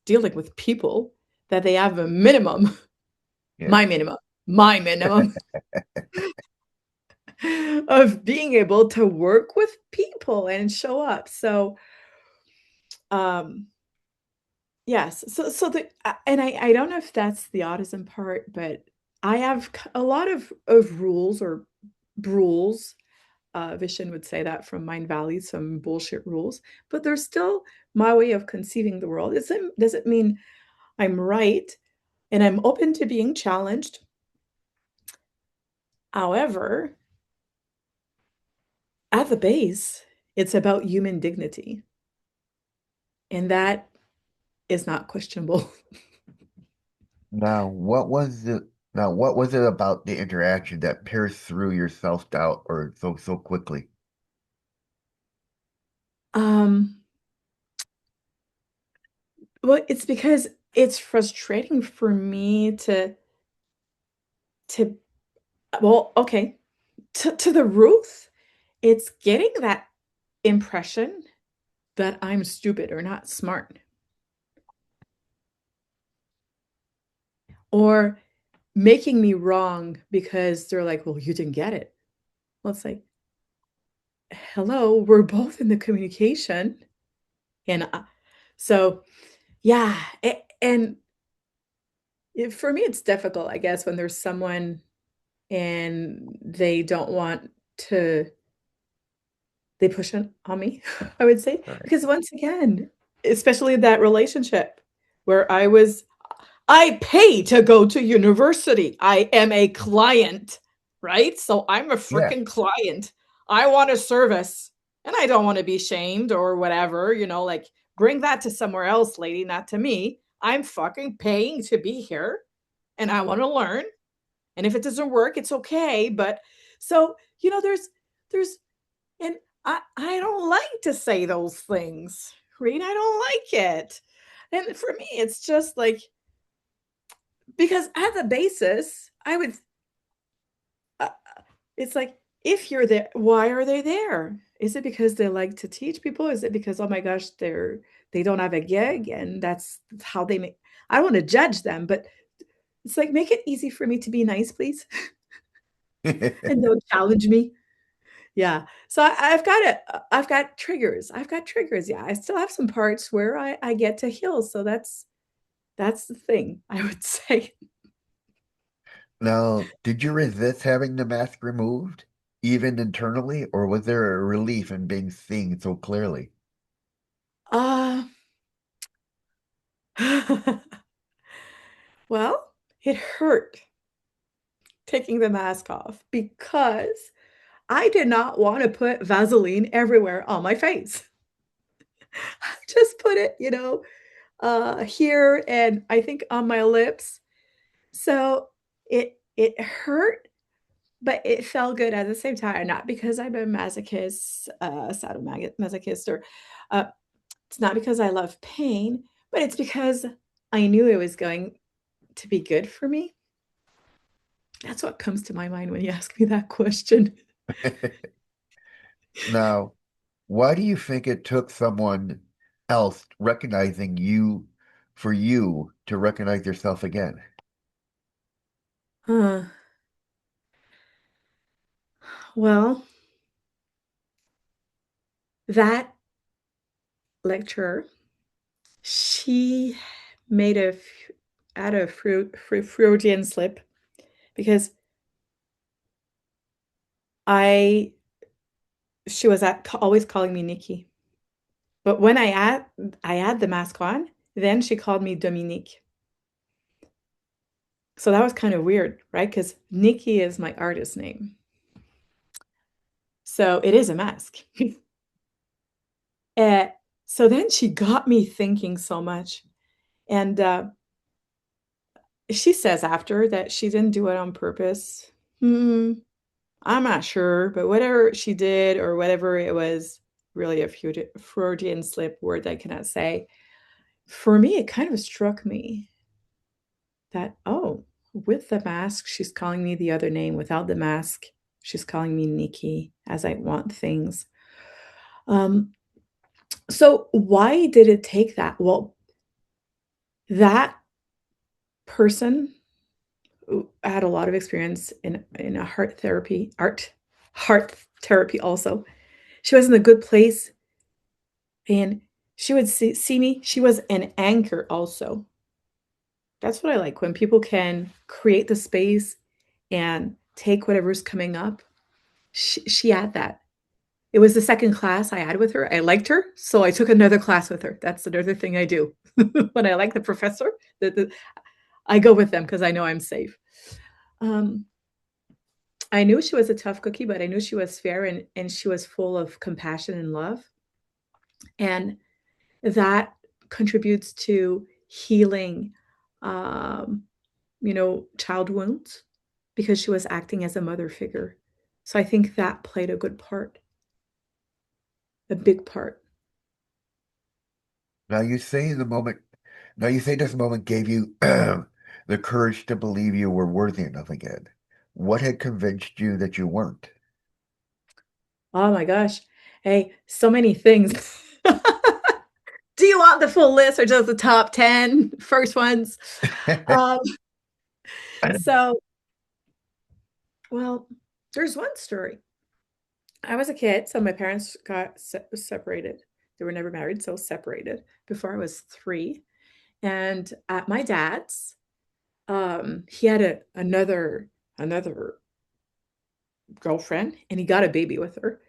dealing with people that they have a minimum, Yeah. my minimum, my minimum of being able to work with people and show up. So, um, yes. So and I don't know if that's the autism part, but I have a lot of rules or rules. Vishen would say that from Mind Valley, some bullshit rules, but they're still my way of conceiving the world. Doesn't mean I'm right, and I'm open to being challenged. However, at the base, it's about human dignity, and that is not questionable. Now what was it about the interaction that pierced through your self-doubt or so quickly? um, well, it's because it's frustrating for me to well, okay, to the Ruth, it's getting that impression that I'm stupid or not smart, or making me wrong because they're like, well, you didn't get it. Well, it's like, hello, we're both in the communication. And so, yeah. And for me, it's difficult, I guess, when there's someone and they don't want to, they push on me, I would say. Right. Because once again, especially that relationship where I pay to go to university. I am a client, right? So I'm a Yeah. freaking client. I want a service and I don't want to be shamed or whatever, like bring that to somewhere else, lady, not to me. I'm fucking paying to be here and I want to learn. And if it doesn't work, it's okay. But so, there's, and I don't like to say those things, right? I don't like it. And for me, it's just like, because at the basis, I would uh, it's like, if you're there, why are they there? Is it because they like to teach people? Is it because, oh my gosh, they don't have a gig and that's how they make, I don't want to judge them, but it's like, make it easy for me to be nice, please. And don't challenge me. Yeah. So I've got triggers. I've got triggers. Yeah. I still have some parts where I get to heal. So that's the thing, I would say. Now, did you resist having the mask removed, even internally, or was there a relief in being seen so clearly? Uh well, it hurt taking the mask off because I did not want to put Vaseline everywhere on my face. I just put it, here and I think on my lips. So it hurt, but it felt good at the same time. Not because I'm a masochist, sadomasochist, or uh, it's not because I love pain, but it's because I knew it was going to be good for me. That's what comes to my mind when you ask me that question. Now, why do you think it took someone else recognizing you for you to recognize yourself again? Uh, well, that lecturer, she made out of Freudian slip because I she was always calling me Nicky. But when I had the mask on, then she called me Dominique. So that was kind of weird, right? Because Nicky is my artist name. So it is a mask. uh, so then she got me thinking so much. And she says after that she didn't do it on purpose. Hmm, I'm not sure, but whatever she did or whatever it was, really a Freudian slip word I cannot say. For me, it kind of struck me that, oh, with the mask, she's calling me the other name. Without the mask, she's calling me Nikki as I want things. Um, so why did it take that? Well, that person who had a lot of experience in a heart therapy also. She was in a good place and she would see me. She was an anchor also. That's what I like when people can create the space and take whatever's coming up. She had that. It was the second class I had with her. I liked her, so I took another class with her. That's another thing I do. When I like the professor, I go with them because I know I'm safe. Um, I knew she was a tough cookie, but I knew she was fair and she was full of compassion and love. And that contributes to healing, um, child wounds because she was acting as a mother figure. So I think that played a good part, a big part. Now you say the moment, now you say this moment gave you the courage to believe you were worthy enough again. What had convinced you that you weren't? Oh my gosh. Hey, so many things. Do you want the full list or just the top 10 first ones? Um, so, well, there's one story. I was a kid, so my parents got separated. They were never married, so separated before I was 3. And at my dad's, he had another girlfriend, and he got a baby with her.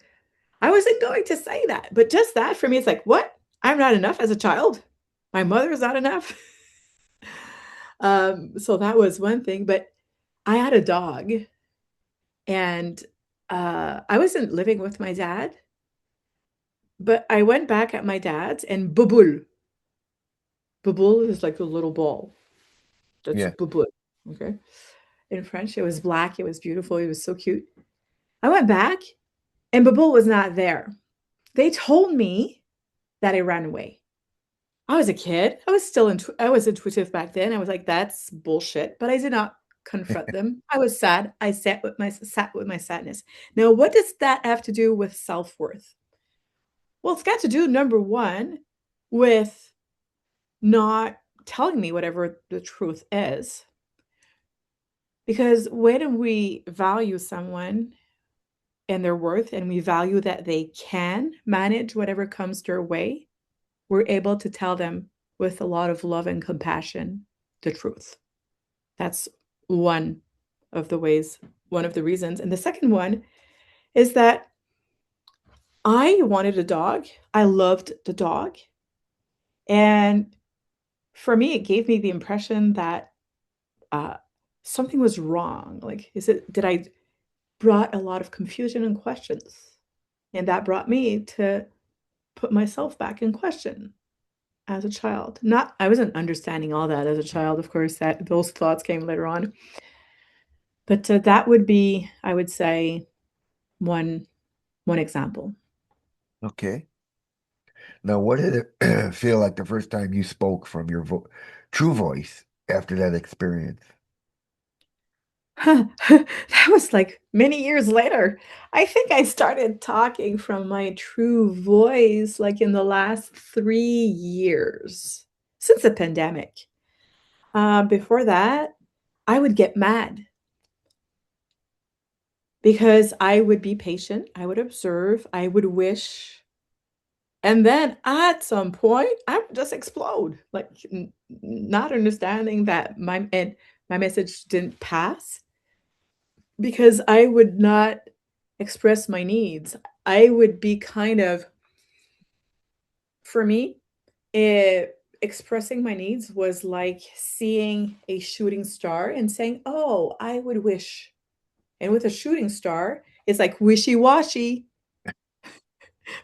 I wasn't going to say that, but just that for me, it's like, what? I'm not enough as a child. My mother is not enough. So that was one thing. But I had a dog, and I wasn't living with my dad, but I went back at my dad's, and Bubul. Bubul is like a little ball. That's Yeah. Bubul. Okay. In French, it was black. It was beautiful. It was so cute. I went back, and Bubul was not there. They told me that I ran away. I was a kid. I was intuitive back then. I was like, that's bullshit. But I did not confront them. I was sad. I sat with my sadness. Now, what does that have to do with self-worth? Well, it's got to do, number one, with not telling me whatever the truth is. Because when we value someone and their worth, and we value that they can manage whatever comes their way, we're able to tell them with a lot of love and compassion the truth. That's one of the ways, one of the reasons. And the second one is that I wanted a dog. I loved the dog. And for me, it gave me the impression that uh, something was wrong. Like, did I brought a lot of confusion and questions? And that brought me to put myself back in question as a child. Not I wasn't understanding all that as a child, of course, that those thoughts came later on. But that would be, I would say, one one example. Okay. Now, what did it feel like the first time you spoke from your vo true voice after that experience? That was like many years later. I think I started talking from my true voice like in the last 3 years since the pandemic. Before that, I would get mad because I would be patient, I would observe, I would wish, and then at some point, I would just explode, like not understanding that my message didn't pass because I would not express my needs. I would be kind of, for me, expressing my needs was like seeing a shooting star and saying, "Oh, I would wish." And with a shooting star, it's like wishy-washy.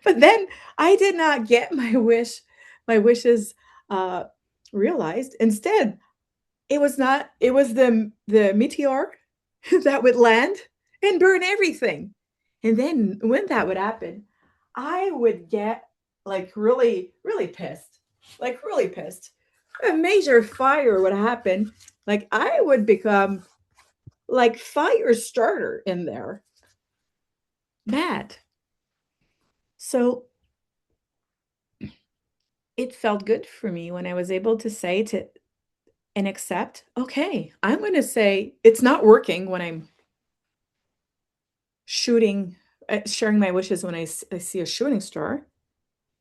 But then I did not get my wishes uh, realized. Instead, it was not, it was the meteor that would land and burn everything. And then when that would happen, I would get like really, really pissed. Like really pissed. A major fire would happen. Like I would become like fire starter in there. Mad. So it felt good for me when I was able to say to and accept, okay, I'm going to say it's not working when I'm shooting, sharing my wishes when I see a shooting star.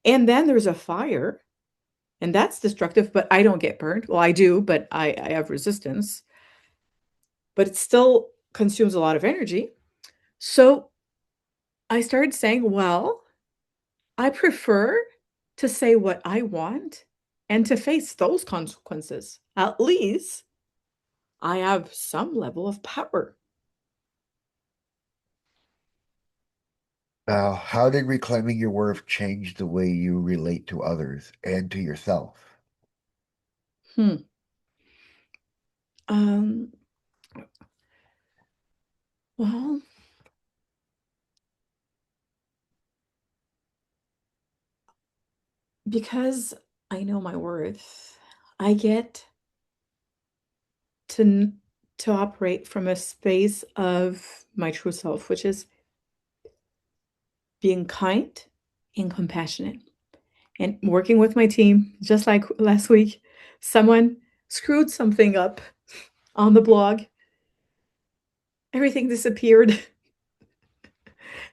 And then there's a fire, and that's destructive, but I don't get burned. Well, I do, but I have resistance, but it still consumes a lot of energy. So I started saying, well, I prefer to say what I want and to face those consequences. At least I have some level of power. Now, how did reclaiming your worth change the way you relate to others and to yourself? Hmm. Um, well, because I know my worth, I get to to operate from a space of my true self, which is being kind, and compassionate. And working with my team, just like last week, someone screwed something up on the blog. Everything disappeared.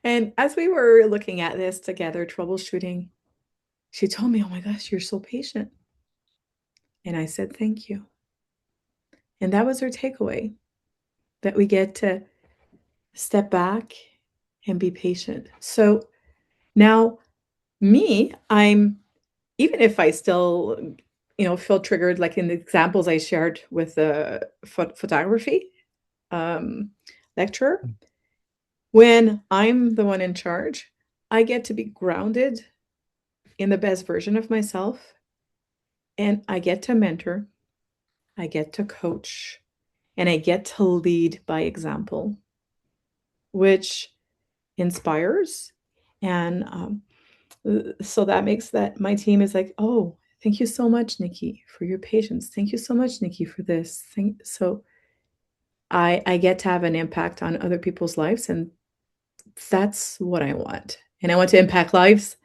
And as we were looking at this together, troubleshooting, she told me, "Oh my gosh, you're so patient." And I said, "Thank you." And that was her takeaway, that we get to step back and be patient. So now, me, I'm even if I still, feel triggered, like in the examples I shared with the photography lecturer, when I'm the one in charge, I get to be grounded in the best version of myself, and I get to mentor, I get to coach, and I get to lead by example, which inspires. And so that makes that my team is like, "Oh, thank you so much, Nikki, for your patience. Thank you so much, Nikki, for this." So I get to have an impact on other people's lives, and that's what I want. And I want to impact lives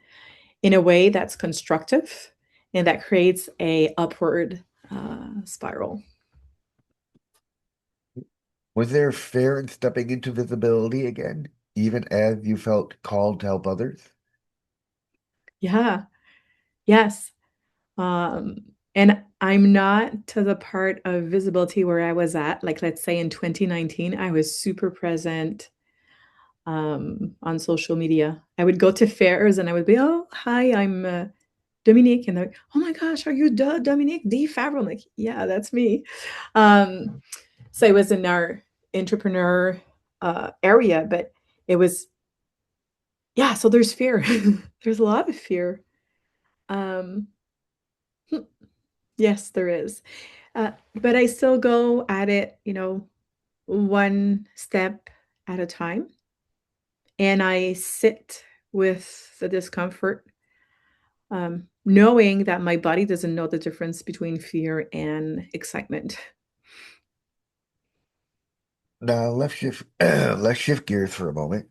in a way that's constructive and that creates a upward spiral. Was there fear in stepping into visibility again, even as you felt called to help others? Yeah. Yes. Um, and I'm not to the part of visibility where I was at. Like, let's say in 2019, I was super present on social media. I would go to fairs and I would be, "Oh, hi, I'm Dominique." And they're like, "Oh my gosh, are you Dominique D. Favreau?" I'm like, "Yeah, that's me." Um, so it was in our entrepreneur area, but it was, yeah, so there's fear. There's a lot of fear. Um, hmm, yes, there is. But I still go at it, one step at a time. And I sit with the discomfort, knowing that my body doesn't know the difference between fear and excitement. Now let's shift gears for a moment.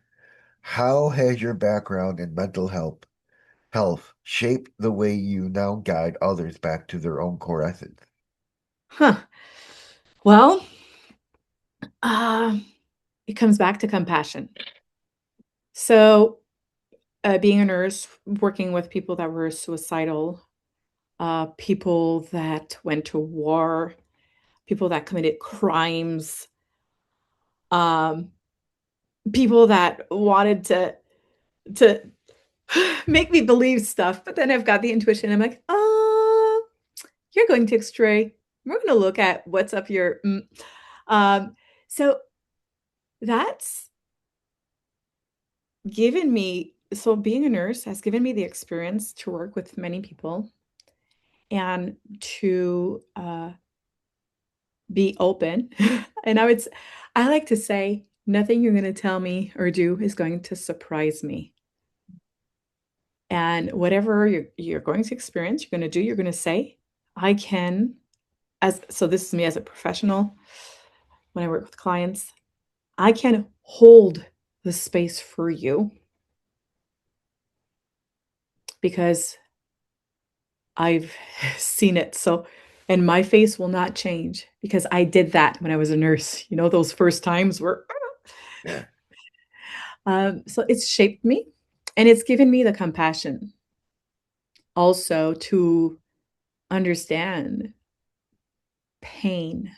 How has your background in mental health shaped the way you now guide others back to their own core essence? Huh. Well, uh, it comes back to compassion. So, being a nurse, working with people that were suicidal, people that went to war, people that committed crimes, um, people that wanted to make me believe stuff, but then I've got the intuition. I'm like, "Oh, you're going to X-ray. We're gonna look at what's up your." Um, so that's given me so being a nurse has given me the experience to work with many people and to, be open. And I like to say, "Nothing you're gonna tell me or do is going to surprise me." And whatever you're going to experience, you're gonna do, you're gonna say, I can as so this is me as a professional when I work with clients, I can hold the space for you because I've seen it. So and my face will not change because I did that when I was a nurse. Those first times were Yeah. so it's shaped me and it's given me the compassion also to understand pain.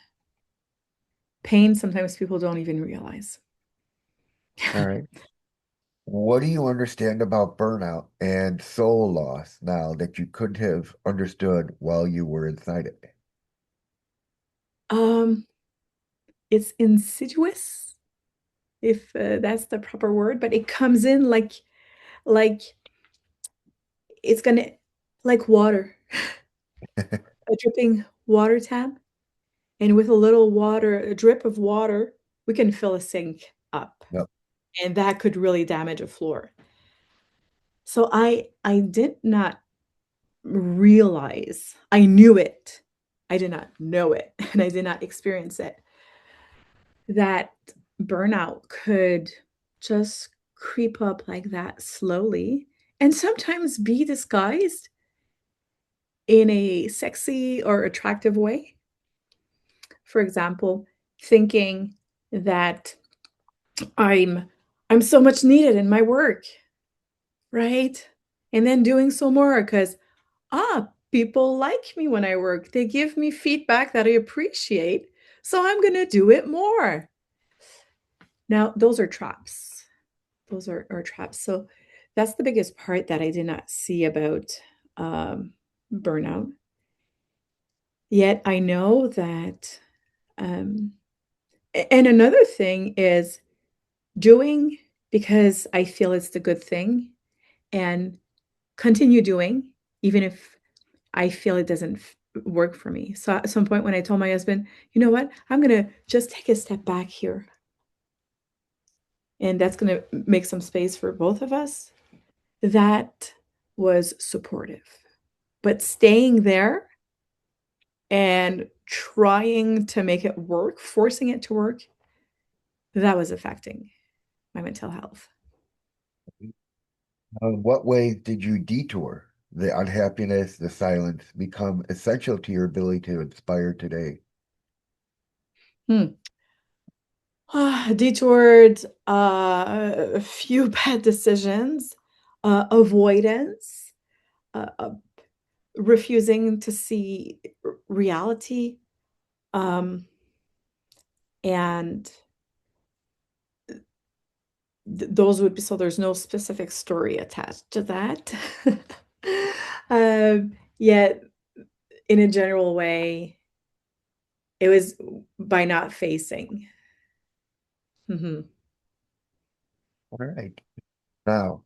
Pain sometimes people don't even realize. All right. What do you understand about burnout and soul loss now that you couldn't have understood while you were inside it? Um, it's insidious, if that's the proper word, but it comes in like it's gonna like water, a dripping water tap, and with a little water, a drip of water, we can fill a sink up, Yep. and that could really damage a floor. So I did not realize. I knew it. I did not know it, and I did not experience it. That burnout could just creep up like that slowly, and sometimes be disguised in a sexy or attractive way. For example, thinking that I'm I'm so much needed in my work, right? And then doing so more because people like me when I work. They give me feedback that I appreciate, so I'm going to do it more. Now, those are traps. Those are traps. So that's the biggest part that I did not see about burnout. Yet I know that, um, and another thing is doing because I feel it's the good thing and continue doing, even if I feel it doesn't work for me. So at some point when I told my husband, you know what, I'm going to just take a step back here. And that's going to make some space for both of us. That was supportive. But staying there and trying to make it work, forcing it to work, that was affecting my mental health. What ways did you detour the unhappiness, the silence become essential to your ability to inspire today? Hmm. Detoured a few bad decisions, avoidance, refusing to see reality, um, and those would be so there's no specific story attached to that. Yet, in a general way, it was by not facing. Mhm. All right. Now,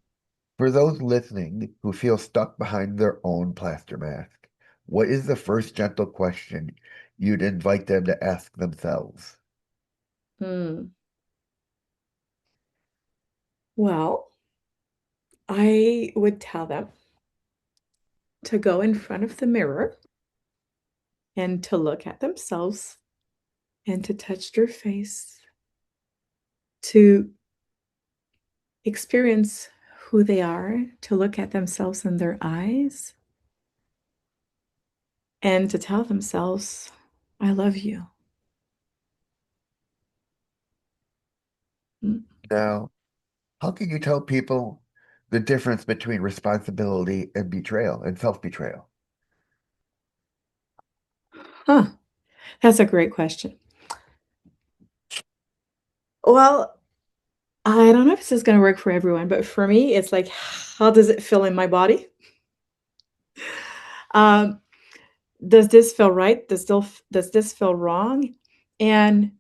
for those listening who feel stuck behind their own plaster mask, what is the first gentle question you'd invite them to ask themselves? Mm. Well, I would tell them to go in front of the mirror and to look at themselves and to touch their face, to experience who they are, to look at themselves in their eyes, and to tell themselves, I love you. Mm. Now, how can you tell people the difference between responsibility and betrayal and self-betrayal? Huh, that's a great question. Well, I don't know if this is going to work for everyone, but for me, it's like, how does it feel in my body? Um, does this feel right? Does this feel wrong? And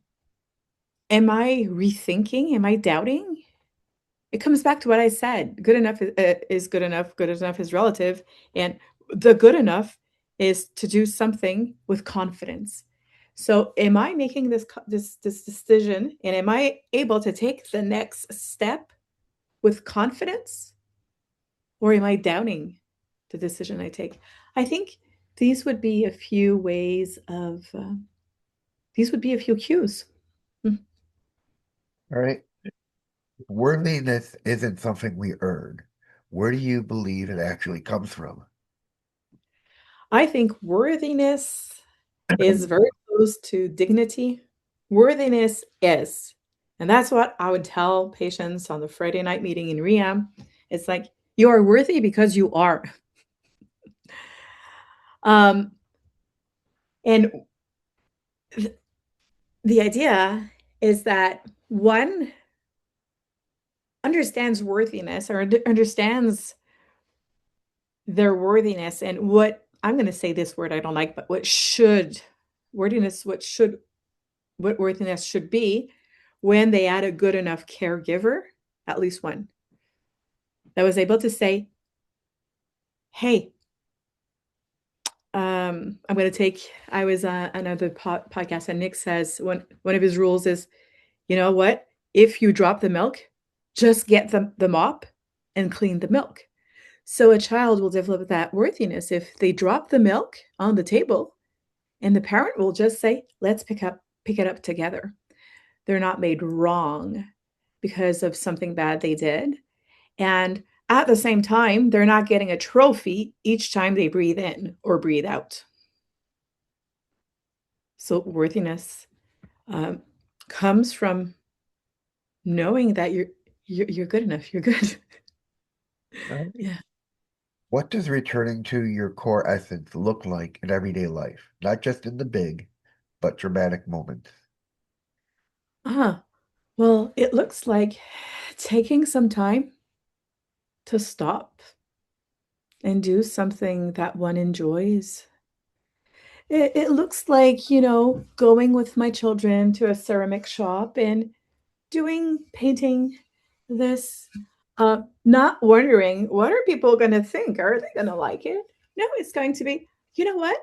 am I rethinking? Am I doubting? It comes back to what I said. Good enough is good enough. Good enough is relative, and the good enough is to do something with confidence. So, am I making this decision, and am I able to take the next step with confidence, or am I doubting the decision I take? I think these would be a few ways of these would be a few cues. Mm. All right. Worthiness isn't something we earn. Where do you believe it actually comes from? I think worthiness is very close to dignity. Worthiness is. And that's what I would tell patients on the Friday night meeting in Rehab. It's like, you are worthy because you are. Um, and the idea is that one understands worthiness or understands their worthiness and what I'm going to say this word I don't like, but worthiness, what worthiness should be when they add a good enough caregiver, at least one, that was able to say, hey, I'm going to take, I was another podcast and Nick says one of his rules is, you know what? If you drop the milk, just get the mop and clean the milk. So a child will develop that worthiness if they drop the milk on the table and the parent will just say, let's pick it up together. They're not made wrong because of something bad they did. And At the same time, they're not getting a trophy each time they breathe in or breathe out. So worthiness um, comes from knowing that you're good enough. You're good. Right. Yeah. What does returning to your core essence look like in everyday life? Not just in the big, but dramatic moments. Ah, well, it looks like taking some time to stop and do something that one enjoys. It looks like, going with my children to a ceramic shop and doing painting this, not wondering, what are people going to think? Are they going to like it? No, it's going to be, you know what?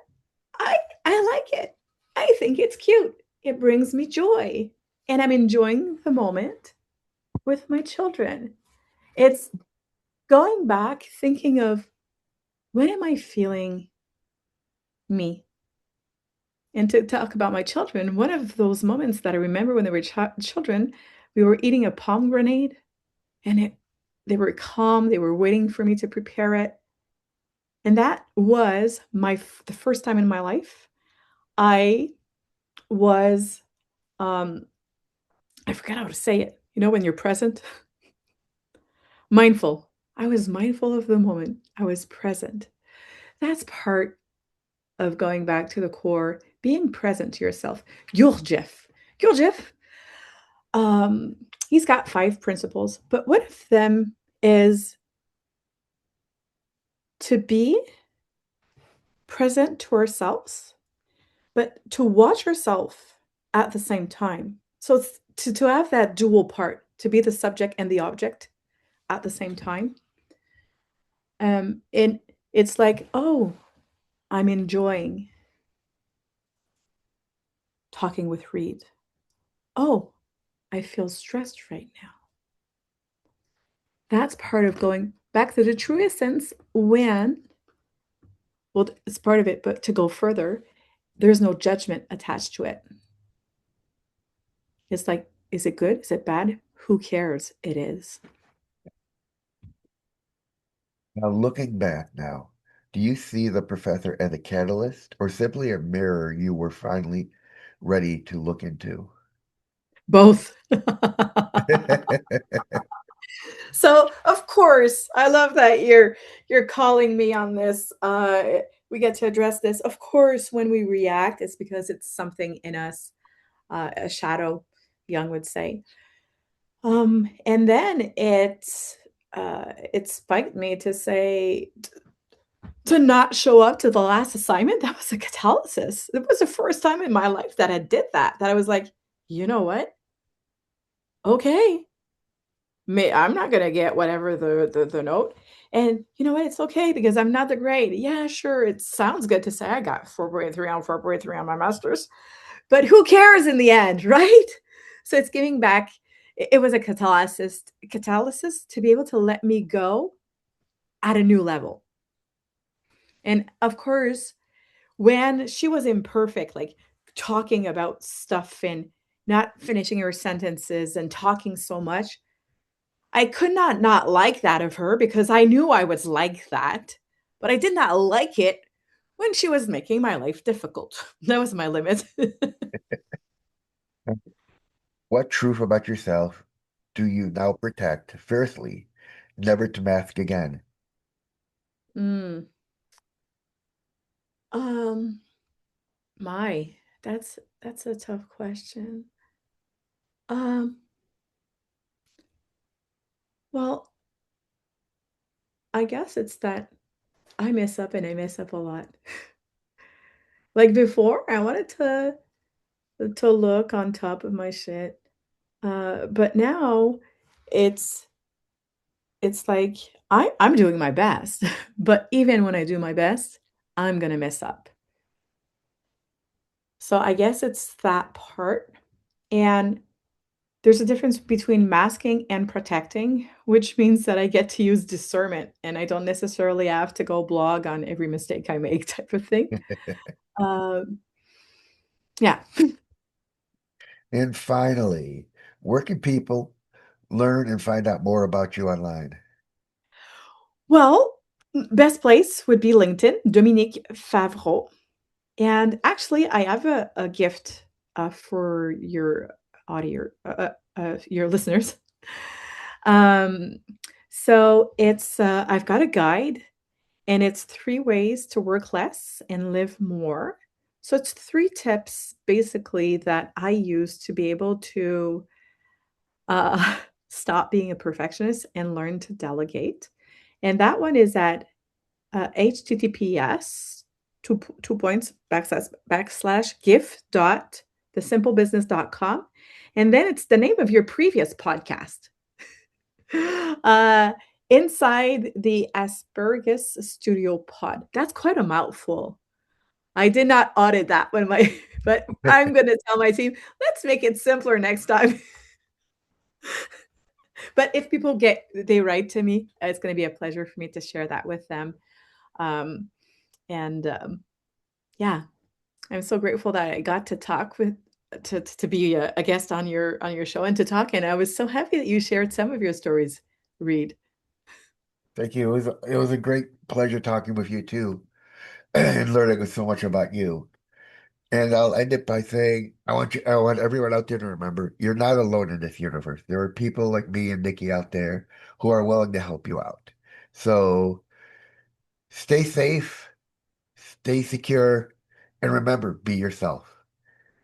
I I like it. I think it's cute. It brings me joy, and I'm enjoying the moment with my children. It's going back thinking of, when am I feeling me? And to talk about my children, one of those moments that I remember when they were children, we were eating a pomegranate, and they were calm, they were waiting for me to prepare it, and that was the first time in my life I was, um I forgot how to say it. When you're present? Mindful. I was mindful of the moment. I was present. That's part of going back to the core, being present to yourself. Gurdjieff. Gurdjieff, um, he's got 5 principles, but one of them is to be present to ourselves, but to watch ourselves at the same time. So it's to have that dual part, to be the subject and the object at the same time. And it's like, oh, I'm enjoying talking with Reed. Oh, I feel stressed right now. That's part of going back to the true essence when, well, it's part of it, but to go further, there's no judgment attached to it. It's like, is it good? Is it bad? Who cares? It is. Now, looking back now, do you see the professor as a catalyst or simply a mirror you were finally ready to look into? Both. So, of course, I love that you're calling me on this. We get to address this. Of course, when we react, it's because it's something in us, a shadow, Young would say. And then it spiked me to say, to not show up to the last assignment. That was a catalysis. It was the first time in my life that I did that. That I was like, you know what? Okay, I'm not gonna get whatever the note. And you know what? It's okay because I'm not the grade. Yeah, sure. It sounds good to say I got 4.3 on my master's, but who cares in the end, right? So it's giving back. It was a catalysis to be able to let me go at a new level. And of course, when she was imperfect, like talking about stuff and not finishing her sentences and talking so much, I could not like that of her because I knew I was like that, but I did not like it when she was making my life difficult. That was my limit. What truth about yourself do you now protect fiercely, never to mask again? Mm, um, my, that's a tough question. Um, well, I guess it's that I mess up and I mess up a lot. Like before, I wanted to look on top of my shit. But now it's it's like I'm doing my best, but even when I do my best, I'm gonna mess up. So I guess it's that part. And there's a difference between masking and protecting, which means that I get to use discernment and I don't necessarily have to go blog on every mistake I make type of thing. Um, yeah. And finally, where can people learn and find out more about you online? Well, best place would be LinkedIn, Dominique Favreau. And actually, I have a gift for your listeners. Um, so it's I've got a guide, and it's 3 ways to work less and live more. So it's 3 tips basically that I use to be able to stop being a perfectionist and learn to delegate. And that one is at https two points backslash gift dot thesimplebusiness.com. And then it's the name of your previous podcast. uh, Inside the Asparagus Studio Pod. That's quite a mouthful. I did not audit that one, but I'm going to tell my team, let's make it simpler next time. But if people they write to me, it's going to be a pleasure for me to share that with them. Um, and Yeah, I'm so grateful that I got to talk with to be a guest on your show and to talk. And I was so happy that you shared some of your stories, Reed. Thank you. It was a great pleasure talking with you too, and learning so much about you. And I'll end it by saying I want everyone out there to remember you're not alone in this universe. There are people like me and Nikki out there who are willing to help you out. So stay safe, stay secure, and remember, be yourself.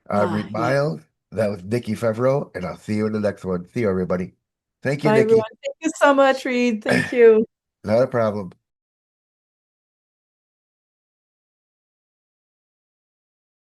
I'm Ah, Reed yeah. Miles. That was Nikki Favreau, and I'll see you in the next one. See you, everybody. Thank you, Bye, everyone. Nikki. Thank you so much, Reed. Thank you. Not a problem.